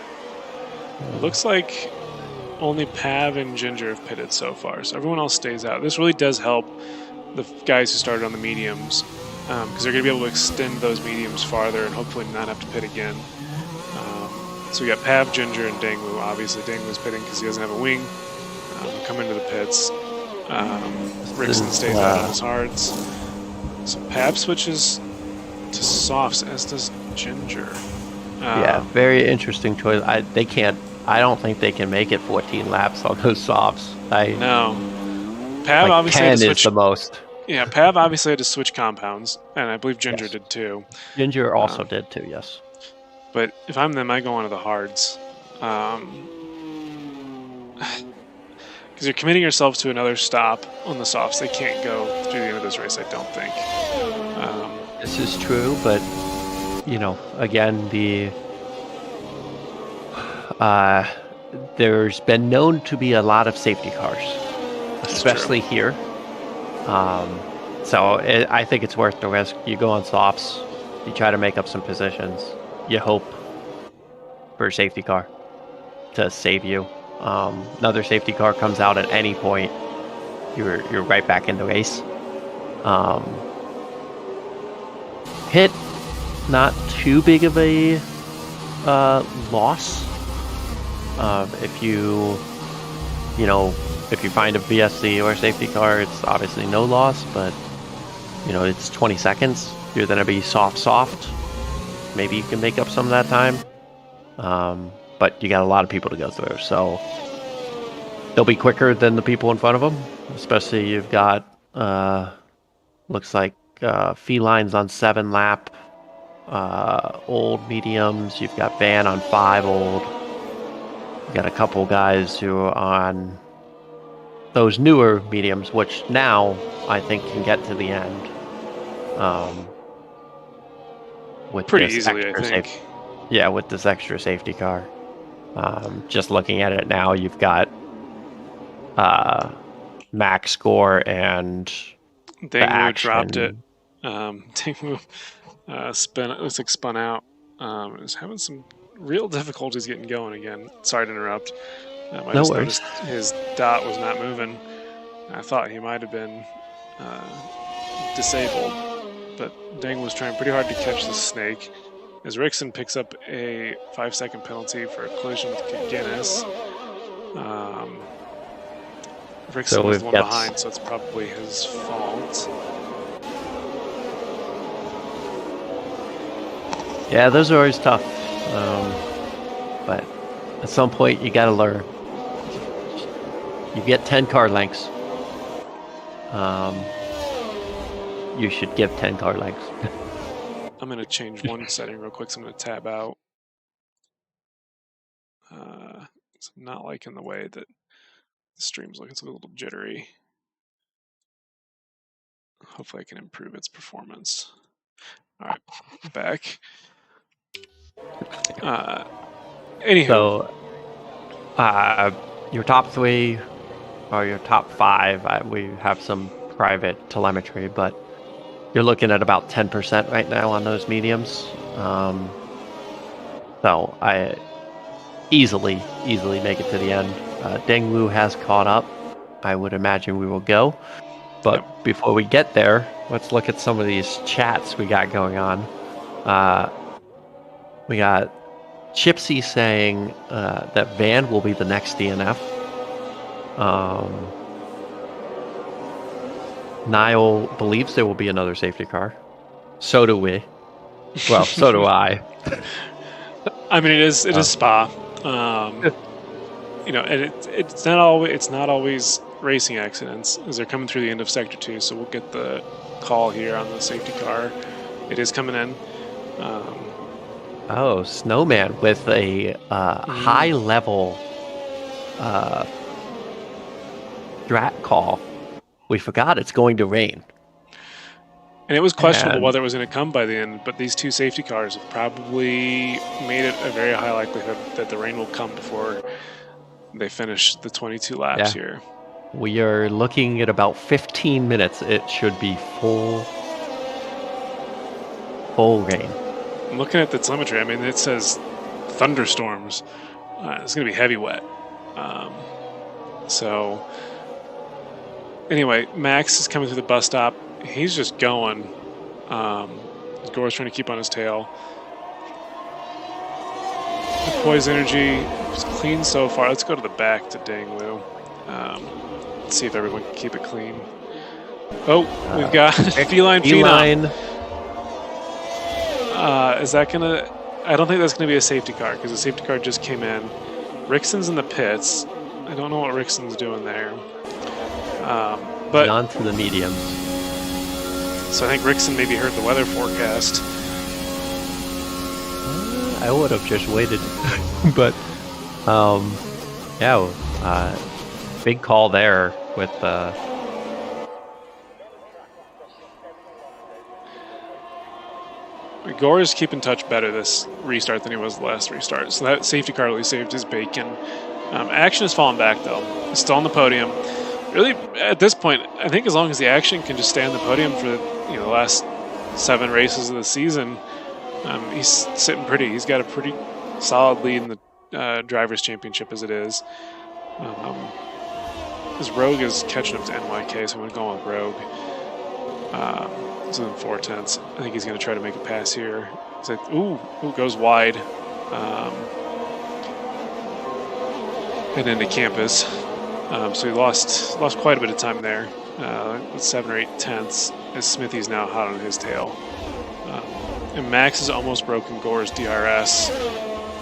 Looks like only Pav and Ginger have pitted so far, so everyone else stays out. This really does help the guys who started on the mediums, because they're going to be able to extend those mediums farther and hopefully not have to pit again. So we got Pav, Ginger, and Danglu. Obviously, Danglu's pitting because he doesn't have a wing. Come into the pits. Rickson stays out on his hards. So Pav switches to softs, as does Ginger. Yeah, very interesting choice. I don't think they can make it 14 laps on those softs. No. Pav obviously 10 is the most. Yeah, Pav obviously had to switch compounds, and I believe Ginger Yes. did too. Ginger also did too, yes. But if I'm them, I go on to the hards. Because you're committing yourself to another stop on the softs. They can't go through the end of this race, I don't think. This is true, but, you know, again, there's been known to be a lot of safety cars, especially here. So I think it's worth the risk. You go on softs, you try to make up some positions, you hope for a safety car to save you. Another safety car comes out at any point, you're right back in the race. Hit, not too big of a loss. If you find a VSC or a safety car, it's obviously no loss, but it's 20 seconds. You're gonna be soft. Maybe you can make up some of that time. But you got a lot of people to go through, so they'll be quicker than the people in front of them. Especially you've got looks like felines on 7 lap, old mediums. You've got Van on 5 old. You got a couple guys who are on those newer mediums, which now I think can get to the end. With pretty this easily, I think. With this extra safety car. Just looking at it now, you've got Max Score and Dangwoo dropped it. Dangwoo looks like spun out. Is having some real difficulties getting going again. Sorry to interrupt. I just noticed his dot was not moving. I thought he might have been disabled, but Dang was trying pretty hard to catch the snake. As Rickson picks up a 5-second penalty for a collision with Guinness. Rickson was the one behind, so it's probably his fault. Yeah, those are always tough. But at some point, you got to learn. You get 10 car lengths. You should give 10 car lengths. I'm going to change one setting real quick, so I'm going to tab out. I'm not liking the way that the stream's looking. It's a little jittery. Hopefully I can improve its performance. All right, back. Anywho. So, your top 3 or your top 5, we have some private telemetry, but you're looking at about 10% right now on those mediums. So I easily make it to the end. Dangwoo has caught up. I would imagine we will go. But before we get there, let's look at some of these chats we got going on. We got Chipsy saying that Van will be the next DNF. Niall believes there will be another safety car. So do we. Well, so do I. I mean, it is Spa. And it's not always racing accidents as they're coming through the end of Sector 2. So we'll get the call here on the safety car. It is coming in. Snowman with a high level strat call. We forgot it's going to rain. And it was questionable whether it was going to come by the end, but these 2 safety cars have probably made it a very high likelihood that the rain will come before they finish the 22 laps here. We are looking at about 15 minutes. It should be full rain. I'm looking at the telemetry. I mean, it says thunderstorms. It's going to be heavy wet. So anyway, Max is coming through the bus stop. He's just going. Gore's trying to keep on his tail. The Poise Energy is clean so far. Let's go to the back to Dangwoo. Let's see if everyone can keep it clean. Oh, we've got Feline Phenom. Is that going to... I don't think that's going to be a safety car because the safety car just came in. Rickson's in the pits. I don't know what Rickson's doing there. But on to the mediums. So I think Rickson maybe heard the weather forecast. I would have just waited, but yeah, big call there with Gore is keeping touch better this restart than he was the last restart. So that safety car really saved his bacon. Action has fallen back though. He's still on the podium. Really, at this point, I think as long as the Action can just stay on the podium for the last 7 races of the season, he's sitting pretty. He's got a pretty solid lead in the Drivers' Championship as it is. His Rogue is catching up to NYK, so I'm going to go with Rogue. It's in 4/10. I think he's going to try to make a pass here. It's like, ooh, goes wide. And into Campus. So he lost quite a bit of time there. With 7 or 8 tenths, as Smithy's now hot on his tail. And Max has almost broken Gore's DRS.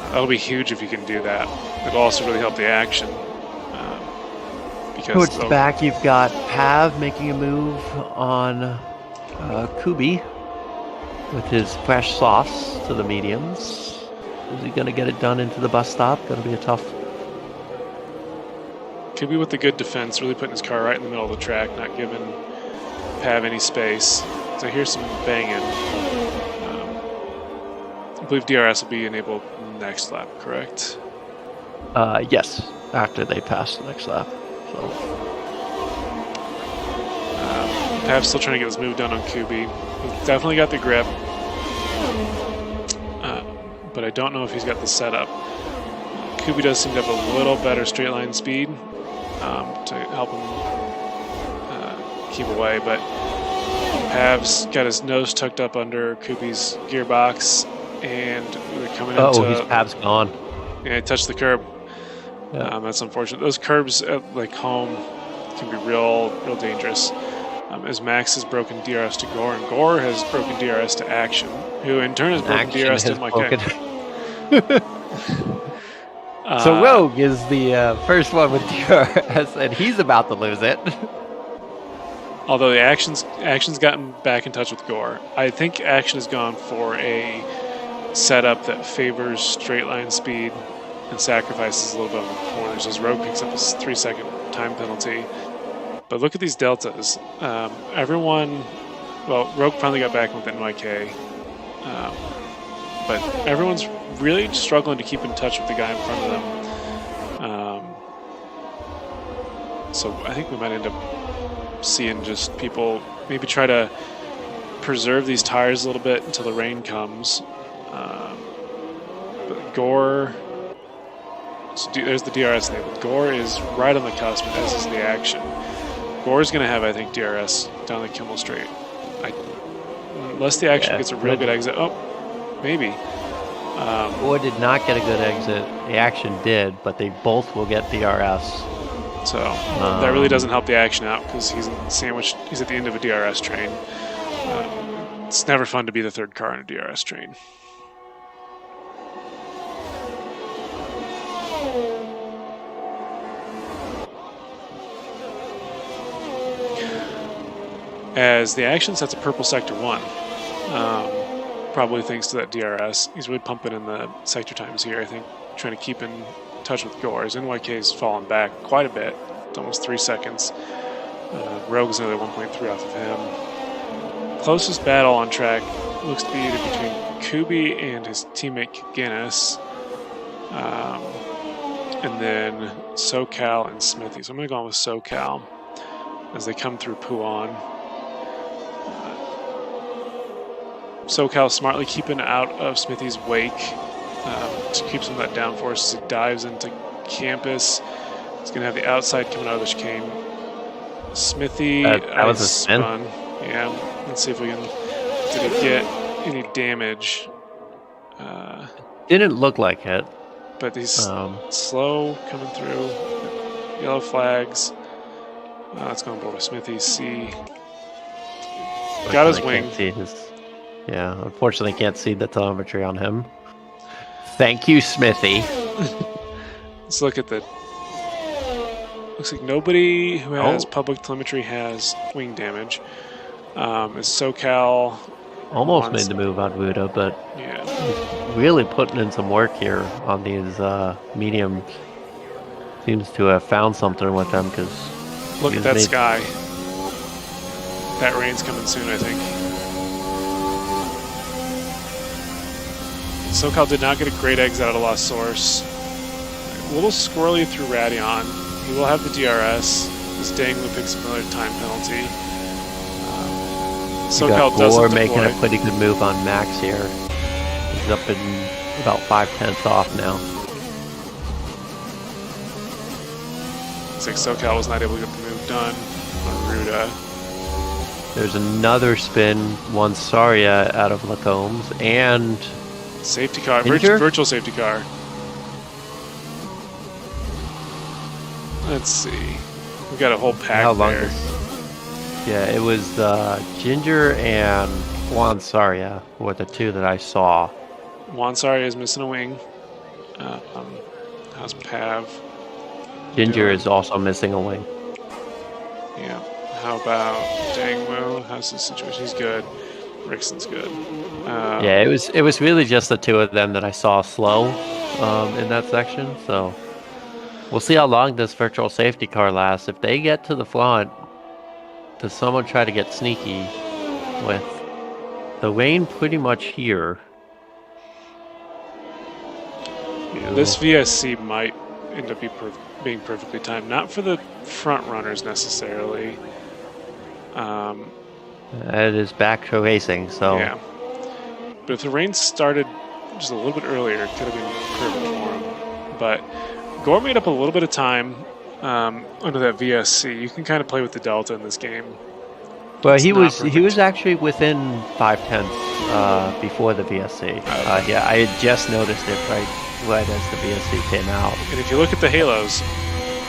That'll be huge if he can do that. It'll also really help the Action. Towards the back, you've got Pav making a move on Kubi with his fresh sauce to the mediums. Is he going to get it done into the bus stop? Going to be a tough. Kubi with the good defense, really putting his car right in the middle of the track, not giving Pav any space. So here's some banging. I believe DRS will be enabled next lap, correct? Yes, after they pass the next lap. So. Pav's still trying to get his move done on Kubi. He's definitely got the grip, but I don't know if he's got the setup. Kubi does seem to have a little better straight line speed to help him keep away, but Pav's got his nose tucked up under Kubi's gearbox, and we're coming into... his Pav's gone. Yeah, he touched the curb. Yeah. That's unfortunate. Those curbs at like home can be real dangerous. As Max has broken DRS to Gore, and Gore has broken DRS to Action, who in turn has broken DRS to NYK. So Rogue is the first one with DRS, and he's about to lose it. Although the Action's gotten back in touch with Gore, I think Action has gone for a setup that favors straight line speed and sacrifices a little bit on the corners as Rogue picks up a 3-second time penalty. But look at these deltas. Rogue finally got back with NYK, but everyone's really struggling to keep in touch with the guy in front of them. So I think we might end up seeing just people maybe try to preserve these tires a little bit until the rain comes. But Gore... So there's the DRS enabled. Gore is right on the cusp, as is the Action. Gore's going to have, I think, DRS down the Kimmel Straight. Unless the Action gets a real good exit. Oh, maybe. Gore did not get a good exit. The Action did, but they both will get DRS. So that really doesn't help the Action out because he's sandwiched. He's at the end of a DRS train. It's never fun to be the third car in a DRS train. As the Action sets a purple Sector 1, probably thanks to that DRS. He's really pumping in the sector times here, I think, trying to keep in touch with Gore. As NYK's fallen back quite a bit. It's almost 3 seconds. Rogue's another 1.3 off of him. Closest battle on track looks to be either between Kubi and his teammate Guinness, and then SoCal and Smithy. So I'm going to go on with SoCal as they come through Puan. SoCal smartly keeping out of Smithy's wake to keep some of that downforce as he dives into Campus. He's going to have the outside coming out of the chicane. Smithy that was a spin. Yeah, let's see if we can. Did he get any damage? Didn't look like it. But he's slow coming through. Yellow flags. Let's go on board with Smithy. C. Got his wing. Yeah, unfortunately can't see the telemetry on him. Thank you, Smithy. Let's look at the... Looks like nobody who has public telemetry has wing damage. Is SoCal Almost wants- made the move on Ruda, but Yeah. really putting in some work here on these mediums. Seems to have found something with them because Look at that sky. That rain's coming soon, I think. SoCal did not get a great exit out of Lost Source. A little squirrely through Radion. He will have the DRS. This Danglu picks another time penalty. SoCal doesn't deploy. Making a pretty good move on Max here. He's up in about 5/10 off now. Looks like SoCal was not able to get the move done on Ruda. There's another spin, one Saria out of Lacombs, and safety car, virtual safety car. Let's see. We got a whole pack there. Yeah, it was Ginger and Juan Saria were the two that I saw. Juan Saria is missing a wing. How's Pav? Ginger is also missing a wing. Yeah. How about Dangmu? How's the situation? He's good. Rickson's good. Yeah, it was really just the two of them that I saw slow in that section. So we'll see how long this virtual safety car lasts. If they get to the front, does someone try to get sneaky with the rain pretty much here? Yeah, this VSC might end up being perfectly timed. Not for the front runners necessarily. It is back to racing, so yeah. But if the rain started just a little bit earlier, it could have been perfect for him. But Gore made up a little bit of time under that VSC. You can kind of play with the delta in this game. But he was actually within 5/10 before the VSC. Yeah, I had just noticed it right as the VSC came out. And if you look at the halos,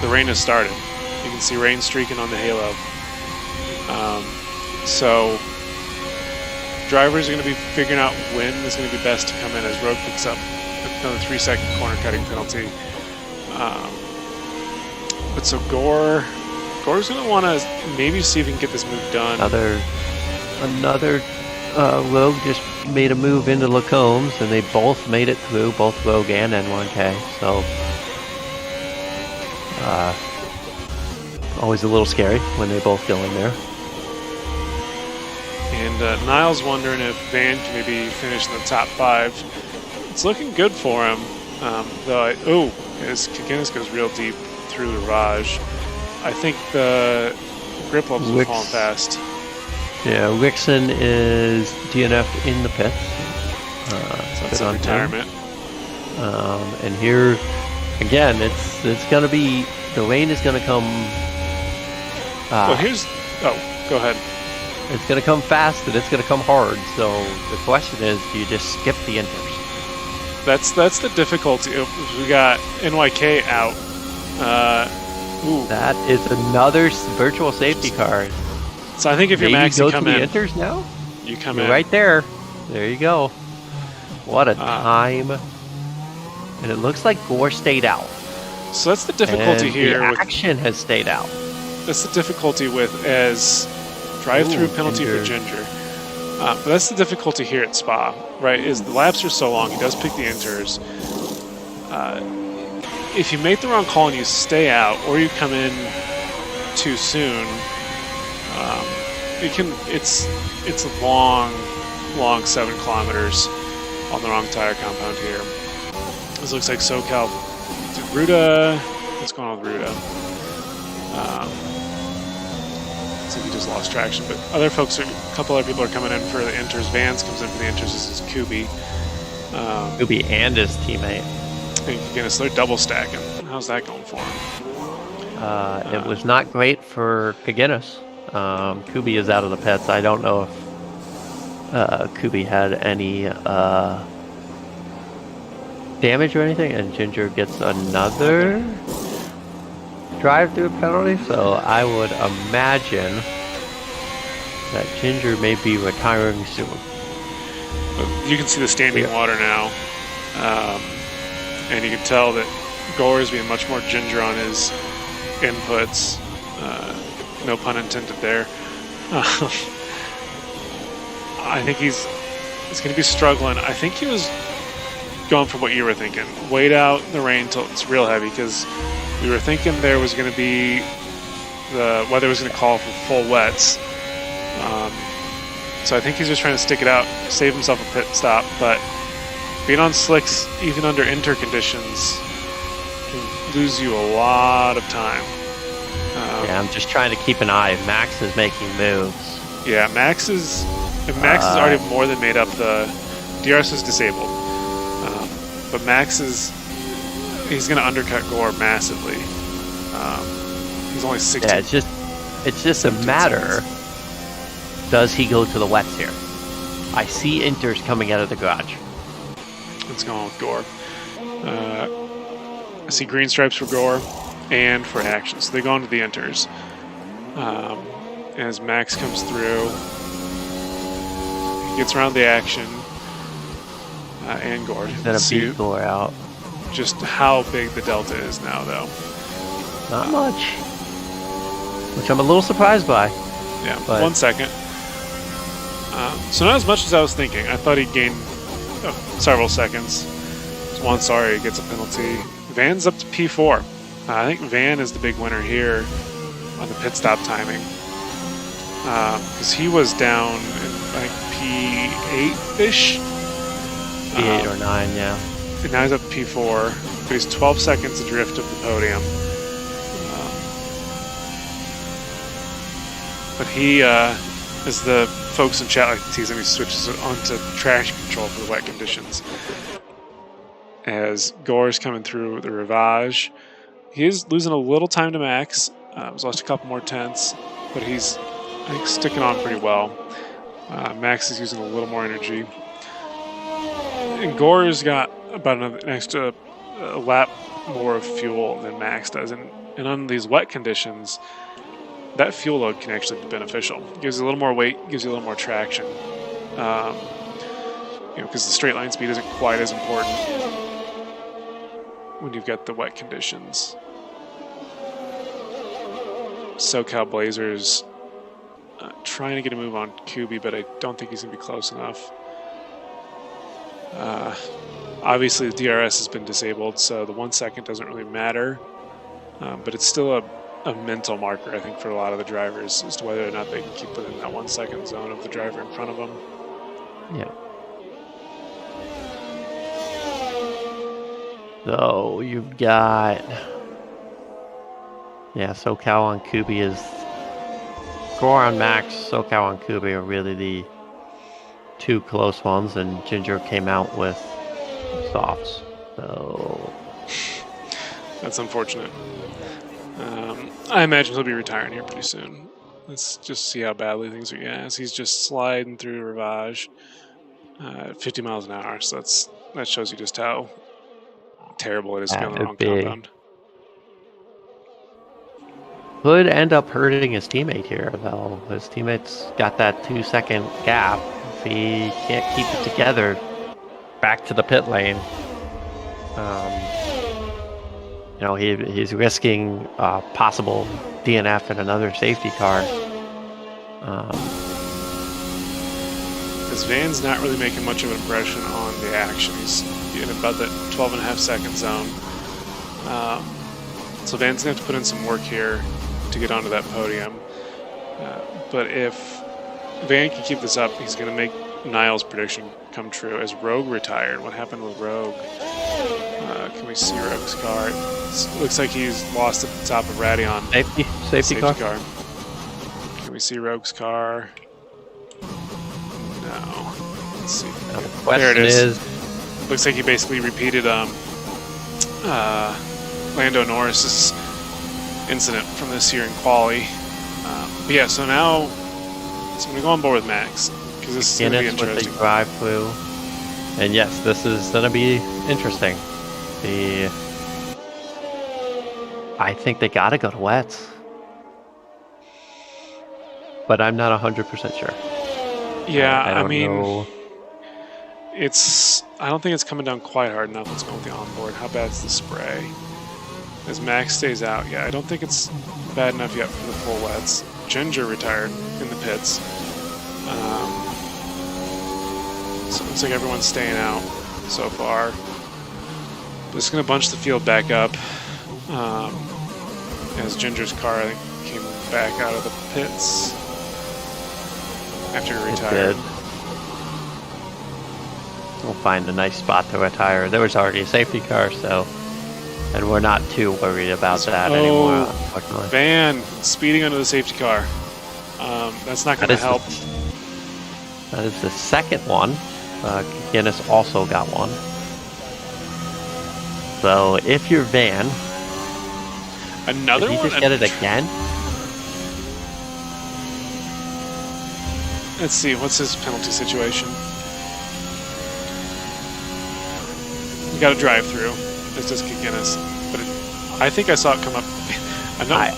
the rain has started. You can see rain streaking on the halo. So drivers are going to be figuring out when is going to be best to come in as Rogue picks up another 3-second corner cutting penalty. But so Gore's going to want to maybe see if he can get this move done. Another Rogue just made a move into Lacombs, and they both made it through, both Rogue and N1K. So always a little scary when they both go in there. And Niles wondering if Van can maybe finish in the top 5. It's looking good for him. Though, his Kaginis goes real deep through the Raj. I think the grip levels are falling fast. Yeah, Rickson is DNF'd in the pits. So that's a retirement. And here, again, it's going to be, the rain is going to come. Go ahead. It's going to come fast and it's going to come hard. So the question is, do you just skip the inters? That's the difficulty. We got NYK out. That is another virtual safety car. So I think if you're Max, you come in. Go to the inters now? You come in. Right there. There you go. What a time. And it looks like Gore stayed out. So that's the difficulty here. The action has stayed out. That's the difficulty with as drive-through penalty for Ginger. But that's the difficulty here at Spa, right? Is the laps are so long. He does pick the inters. If you make the wrong call and you stay out, or you come in too soon, it's a long 7 kilometers on the wrong tire compound here. This looks like SoCal. Ruda, what's going on with Ruda? Looks like he just lost traction, but a couple other people are coming in for the inters. Vance comes in for the inters. This is Kubi. Kubi and his teammate. Again, so they're double stacking. How's that going for him? It was not great for Kaginis. Kubi is out of the pits. I don't know if Kubi had any damage or anything, and Ginger gets another drive-through penalty, so I would imagine that Ginger may be retiring soon. You can see the standing water now, and you can tell that Gore is being much more Ginger on his inputs. No pun intended there. I think he's going to be struggling. I think he was going for what you were thinking. Wait out in the rain till it's real heavy, because we were thinking there was going to be the weather was going to call for full wets. So I think he's just trying to stick it out, save himself a pit stop. But being on slicks, even under inter conditions, can lose you a lot of time. Yeah, I'm just trying to keep an eye. Max is making moves. Yeah, Max is already more than made up. The DRS is disabled, but he's going to undercut Gore massively. He's only 60. Yeah, it's just a matter. Does he go to the wets here? I see inters coming out of the garage. Let's go on with Gore. I see green stripes for Gore and for action, so they go into the inters. As Max comes through, he gets around the action, and Gore. He's gonna beat Gore out. Just how big the delta is now, though. Not much. Which I'm a little surprised by. Yeah, but 1 second. So not as much as I was thinking. I thought he'd gain several seconds. Juan Sorry gets a penalty. Van's up to P4. I think Van is the big winner here on the pit stop timing. Because he was down in like P8-ish. P8 or 9, yeah. And now he's up to P4. But he's 12 seconds adrift of the podium. But he, as the folks in chat like to tease him, he switches onto traction control for the wet conditions. As Gore's coming through the Rivage, he is losing a little time to Max. He's lost a couple more tenths, but he's, I think, sticking on pretty well. Max is using a little more energy. And Gore's got about an extra lap more of fuel than Max does. And on these wet conditions, that fuel load can actually be beneficial. It gives you a little more weight, gives you a little more traction. Because the straight line speed isn't quite as important when you've got the wet conditions. SoCal Blazers trying to get a move on Kubi, but I don't think he's going to be close enough. Obviously, the DRS has been disabled, so the 1 second doesn't really matter. But it's still a mental marker, I think, for a lot of the drivers as to whether or not they can keep within that 1 second zone of the driver in front of them. Yeah. So you've got, SoCal on Kubi is Gore on Max. SoCal on Kubi are really the two close ones, and Ginger came out with softs. So that's unfortunate. I imagine he'll be retiring here pretty soon. Let's just see how badly things are. Yeah, as he's just sliding through Rivage at 50 miles an hour. So that shows you just how terrible it is to be on the wrong compound. Could end up hurting his teammate here, though. His teammate's got that 2 second gap. If he can't keep it together, back to the pit lane. He's risking possible DNF in another safety car. Because Van's not really making much of an impression on the action. He's in about that 12.5 second zone. So Van's going to have to put in some work here to get onto that podium. But if Van can keep this up, he's going to make Niles' prediction come true. As Rogue retired, what happened with Rogue? Can we see Rogue's car? It looks like he's lost at the top of Radion. Safety car. Can we see Rogue's car? No. Let's see. The there it is. is. Looks like he basically repeated Lando Norris's incident from this year in quali. But yeah, so now I'm going to go on board with Max because this is going to be interesting. With the drive-through. And yes, this is going to be interesting. I think they got to go to wets. But I'm not 100% sure. Yeah, I mean, know. I don't think it's coming down quite hard enough. Let's go with the onboard. How bad is the spray? As Max stays out, yeah, I don't think it's bad enough yet for the full wets. Ginger retired in the pits. So it looks like everyone's staying out so far. Just going to bunch the field back up. As Ginger's car, I think, came back out of the pits after he retired. We'll find a nice spot to retire. There was already a safety car, so, and we're not too worried about that anymore, unfortunately. Van speeding under the safety car. That's not going to help. That is the second one. Guinness also got one. So if you're Van, another did he one. Just get it again. Let's see. What's his penalty situation? You got to drive through. It's just Guinness, but I think I saw it come up.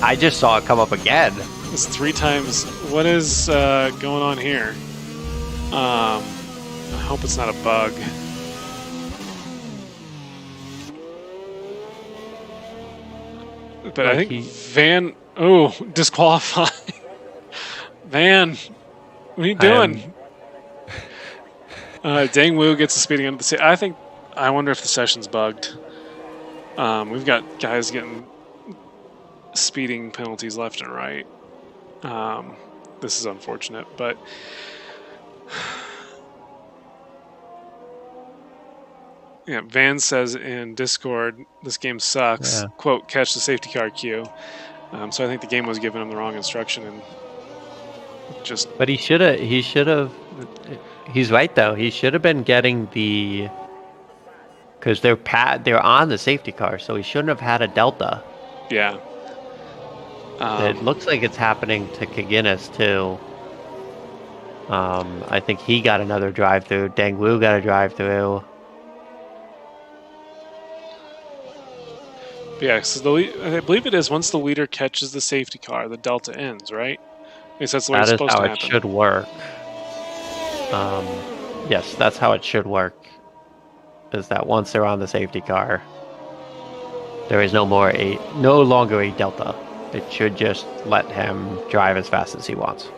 I just saw it come up again. It's 3 times. What is going on here? I hope it's not a bug. But I think Van... Oh, disqualified. Van, what are you doing? Dang Wu gets the speeding under the... I wonder if the session's bugged. We've got guys getting speeding penalties left and right. This is unfortunate, but... Yeah, Van says in Discord, this game sucks. Yeah. Quote, catch the safety car queue. So I think the game was giving him the wrong instruction and just... But he should have, he's right though. He should have been getting the, because they're on the safety car, so he shouldn't have had a Delta. Yeah. It looks like it's happening to Guinness too. I think he got another drive-through. Dang Wu got a drive-through. Yeah, so I believe it is once the leader catches the safety car, the Delta ends, right? At least that's the way it's supposed to happen. That is how it should work. Yes, that's how it should work. Is that once they're on the safety car, there is no longer a Delta. It should just let him drive as fast as he wants.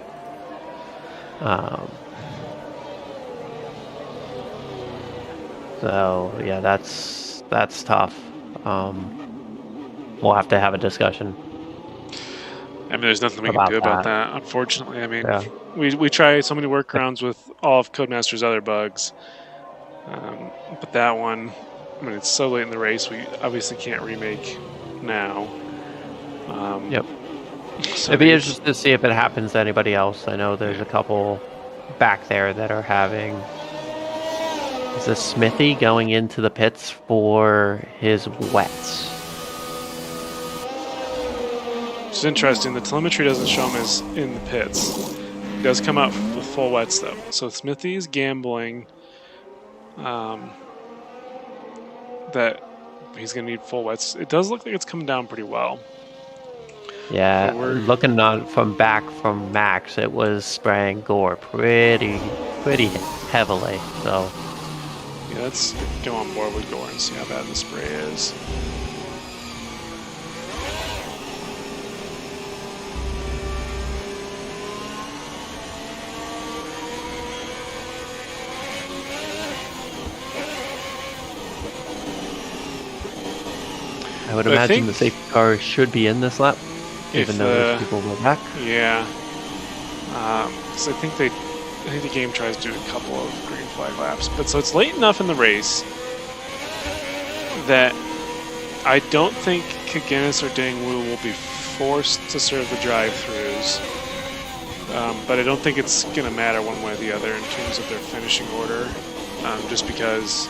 So yeah, that's tough. We'll have to have a discussion. I mean, there's nothing we can do about that, unfortunately. I mean, we try so many workarounds with all of Codemaster's other bugs. But that one, I mean, it's so late in the race, we obviously can't remake now. Yep. So It'd be interesting to see if it happens to anybody else. I know there's a couple back there that are having... Is this Smithy going into the pits for his wets? It's interesting. The telemetry doesn't show him as in the pits. He does come out with full wets, though. So Smithy's gambling that he's going to need full wets. It does look like it's coming down pretty well. Yeah, looking on from Max, it was spraying gore pretty heavily. So yeah, let's go on board with gore and see how bad the spray is. I would imagine the safety car should be in this lap, even though those people were back. Yeah, because I think the game tries to do a couple of green flag laps, but so it's late enough in the race that I don't think Guinness or Dang Wu will be forced to serve the drive-throughs, but I don't think it's going to matter one way or the other in terms of their finishing order, just because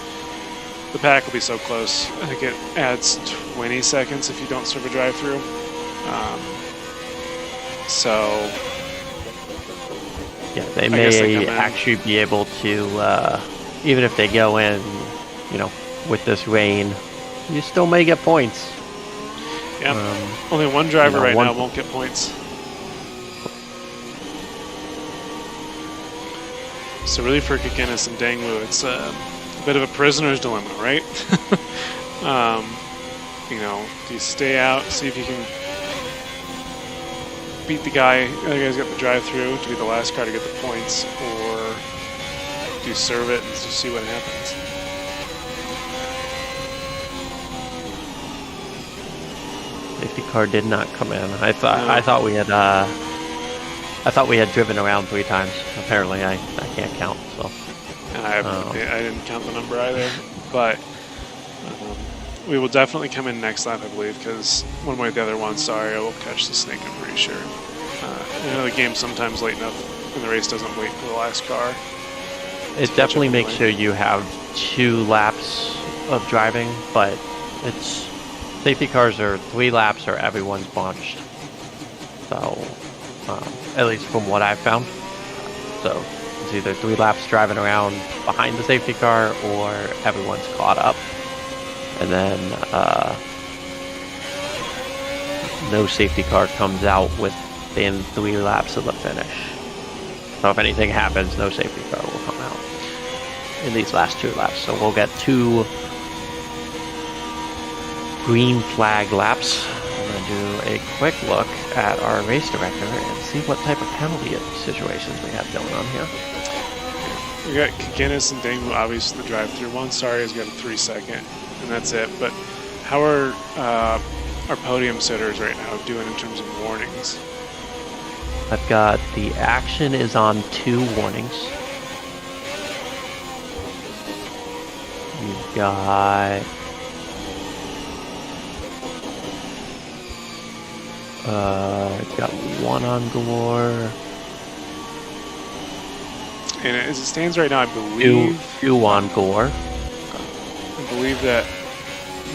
the pack will be so close. I think it adds 20 seconds if you don't serve a drive-through. So yeah, they may actually be able to, even if they go in, with this rain, you still may get points. Yeah, only one driver now won't get points. So really for Guinness and Dang Wu, it's a bit of a prisoner's dilemma, right? Do you stay out, see if you can beat the other guy's got the drive-through to be the last car to get the points, or do serve it and just see what happens. Safety car did not come in. I thought we had driven around 3 times. Apparently, I can't count. So I didn't count the number either, but we will definitely come in next lap, I believe, because one way or the other, Wansaria will catch the snake. I'm pretty sure. I know the game sometimes late enough, and the race doesn't wait for the last car. It definitely makes sure you have 2 laps of driving, but it's safety cars are 3 laps or everyone's bunched. So, at least from what I've found. So it's either 3 laps driving around behind the safety car or everyone's caught up. And then no safety car comes out within 3 laps of the finish. So if anything happens, no safety car will come out in these last 2 laps. So we'll get 2 green flag laps. I'm going to do a quick look at our race director and see what type of penalty situations we have going on here. We got Guinness and Dangwu, obviously the drive-through. Wansaria's got a 3-second, and that's it. But how are our podium sitters right now doing in terms of warnings? I've got the action is on 2 warnings. You've got I've got 1 on Gore. And as it stands right now, I believe 2 on Gore. I believe that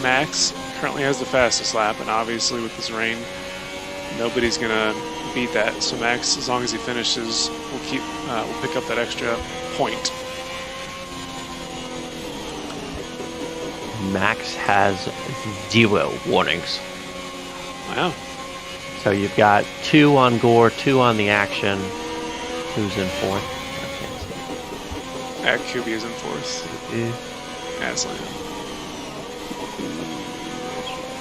Max currently has the fastest lap, and obviously with this rain, nobody's gonna beat that. So Max, as long as he finishes, we'll pick up that extra point. Max has 0 warnings. Wow. So you've got 2 on Gore, 2 on the action. Who's in 4th? Kubi is in 4th. Aslan.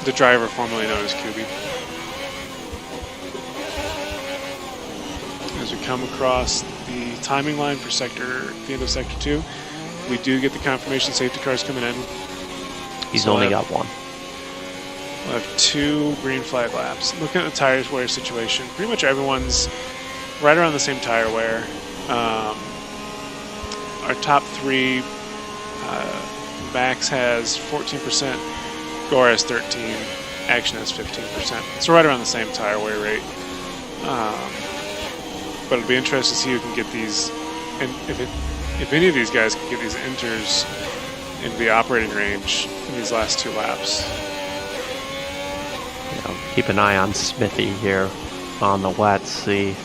The driver formerly known as Kubi. As we come across the timing line for the end of Sector 2, we do get the confirmation safety cars coming in. He's only got 1. We'll have 2 green flag laps. Looking at the tire wear situation, pretty much everyone's right around the same tire wear. Our top 3, Max has 14%, Gore has 13%, Action has 15%. So right around the same tire wear rate. But it'll be interesting to see who can get these, and if any of these guys can get these inters into the operating range in these last 2 laps. Keep an eye on Smithy here on the wets, see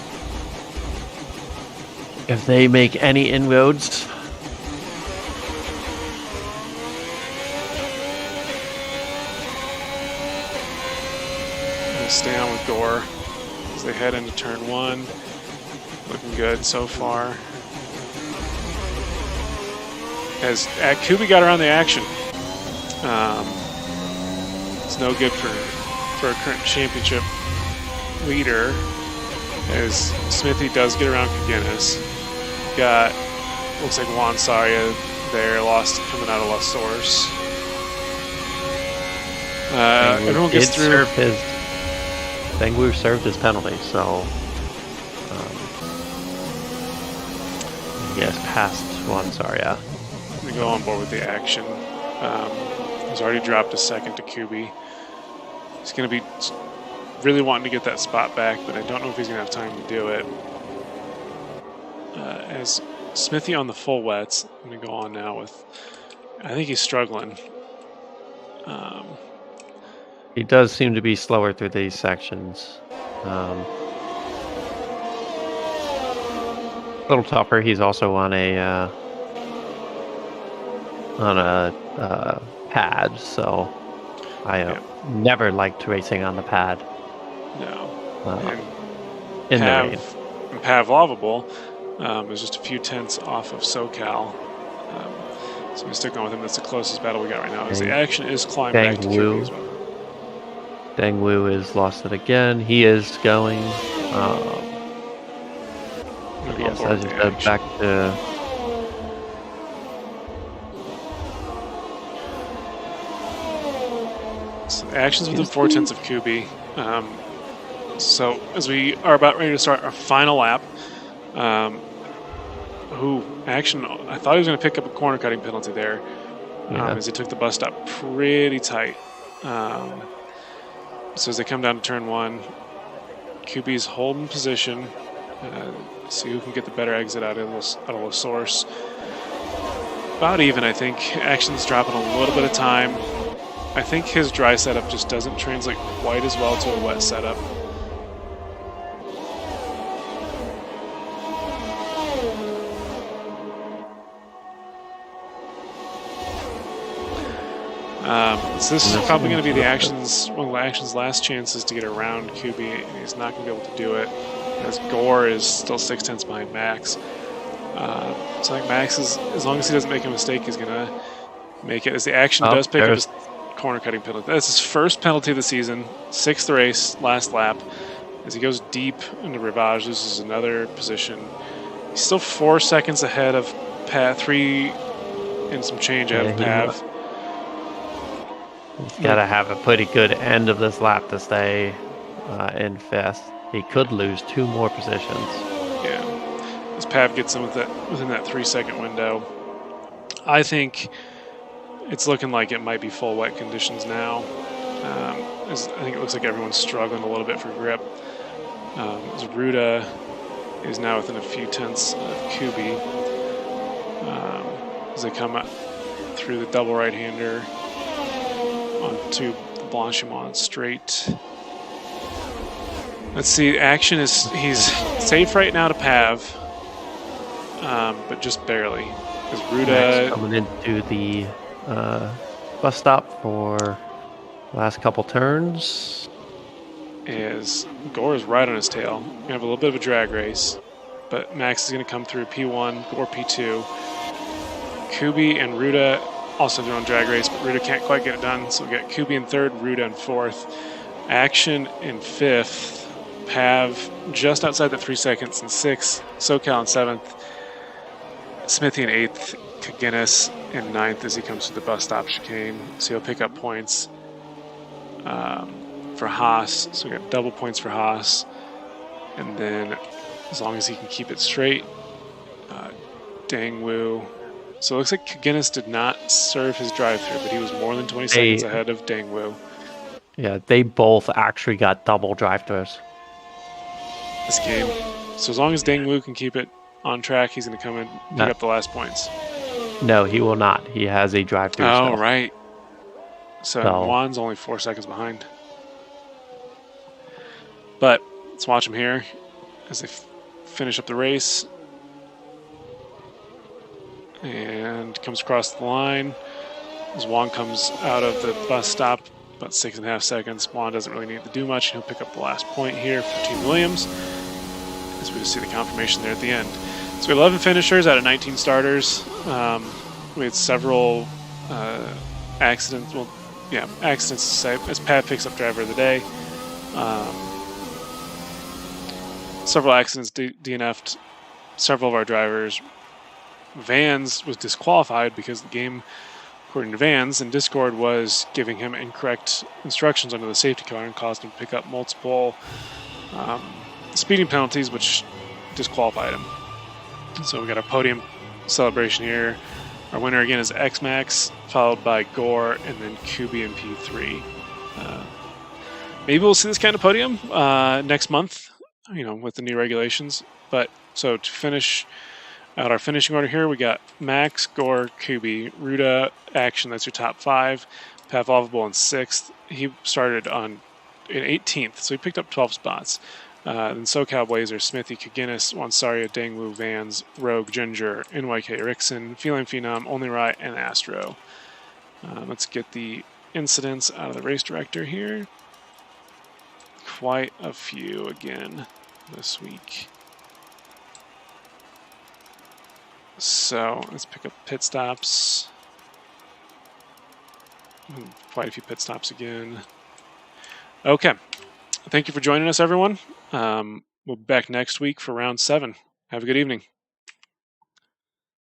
if they make any inroads. We'll stay on with Gore as they head into turn 1. Looking good so far. As Kubi got around the action. It's no good for our current championship leader, as Smithy does get around Guinness. Got, looks like Wansaria there, lost coming out of La Source. Everyone gets through. Dangwu served his penalty, so yes, past Wansaria. We go on board with the action. He's already dropped a second to Kubi. He's going to be really wanting to get that spot back, but I don't know if he's going to have time to do it. As Smithy on the full wets, I'm going to go on now with, I think he's struggling. He does seem to be slower through these sections. A little tougher. He's also on a pad, so I never liked racing on the pad. No. In the rain. And Pavlovable is just a few tenths off of SoCal. So we stick on with him. That's the closest battle we got right now. As the action is climbing back to Kubi as well. Dangwu is lost it again. He is going. Yes, as you said, back to So actions within 4/10 of Kubi. So as we are about ready to start our final lap, action, I thought he was going to pick up a corner cutting penalty there, as he took the bus stop pretty tight. So as they come down to turn 1, Kubi's holding position. See who can get the better exit out of La Source. About even, I think. Action's dropping a little bit of time. I think his dry setup just doesn't translate quite as well to a wet setup. So this is probably going to be one of Action's last chances to get around Kubi, and he's not going to be able to do it, as Gore is still 6/10 behind Max. So I think Max is, as long as he doesn't make a mistake, he's going to make it. As the Action does pick up his corner cutting penalty. That's his first penalty of the season, 6th race, last lap. As he goes deep into Rivage, loses another position. He's still 4 seconds ahead of Pav, 3 and some change ahead of Pav. He's got to have a pretty good end of this lap to stay in 5th. He could lose 2 more positions. Yeah, as Pav gets him within that 3-second window. I think it's looking like it might be full wet conditions now. I think it looks like everyone's struggling a little bit for grip. As Ruda is now within a few tenths of Kubi. As they come up through the double right-hander onto the Blanchimont straight. Let's see, Action he's safe right now to Pav, but just barely. Because Ruda coming into the bus stop for last couple turns. Gore is right on his tail. Gonna have a little bit of a drag race, but Max is gonna come through P1, Gore P2. Kubi and Ruda also doing drag race, but Ruda can't quite get it done. So we got Kubi in 3rd, Ruda in 4th, Action in 5th, Pav just outside the 3 seconds in 6th, SoCal in 7th, Smithy in 8th, Kaginis in 9th as he comes to the bus stop chicane. So he'll pick up points for Haas. So we got double points for Haas. And then as long as he can keep it straight, Dangwoo. So it looks like Kaginis did not serve his drive-through, but he was more than 20 seconds ahead of Dangwoo. Yeah, they both actually got double drive-throughs this game. So as long as Dangwoo can keep it on track, he's going to come and pick up the last points. No, he will not. He has a drive-through. Oh, still. right. So Juan's only 4 seconds behind. But let's watch him here as they finish up the race. And comes across the line. As Juan comes out of the bus stop, about 6.5 seconds. Juan doesn't really need to do much. He'll pick up the last point here for Team Williams. As we just see the confirmation there at the end. So we had 11 finishers out of 19 starters. We had several accidents. Well, yeah, accidents to say, as Pat picks up driver of the day. Several accidents DNF'd several of our drivers. Vans was disqualified because the game, according to Vans, in Discord was giving him incorrect instructions under the safety car and caused him to pick up multiple speeding penalties, which disqualified him. So we got our podium celebration here. Our winner again is X-Max, followed by Gore, and then Kubi and P3. Maybe we'll see this kind of podium next month, with the new regulations. But so to finish out our finishing order here, we got Max, Gore, Kubi, Ruda, Action. That's your top 5. Pavlovable in 6th. He started in 18th, so he picked up 12 spots. Then SoCal Blazer, Smithy, Kaginis, Wansaria, Dangwoo, Vans, Rogue, Ginger, NYK Erickson, Feline Phenom, Only Right, and Astro. Let's get the incidents out of the race director here. Quite a few again this week. So let's pick up pit stops. Quite a few pit stops again. Okay. Thank you for joining us, everyone. We'll be back next week for round 7. Have a good evening.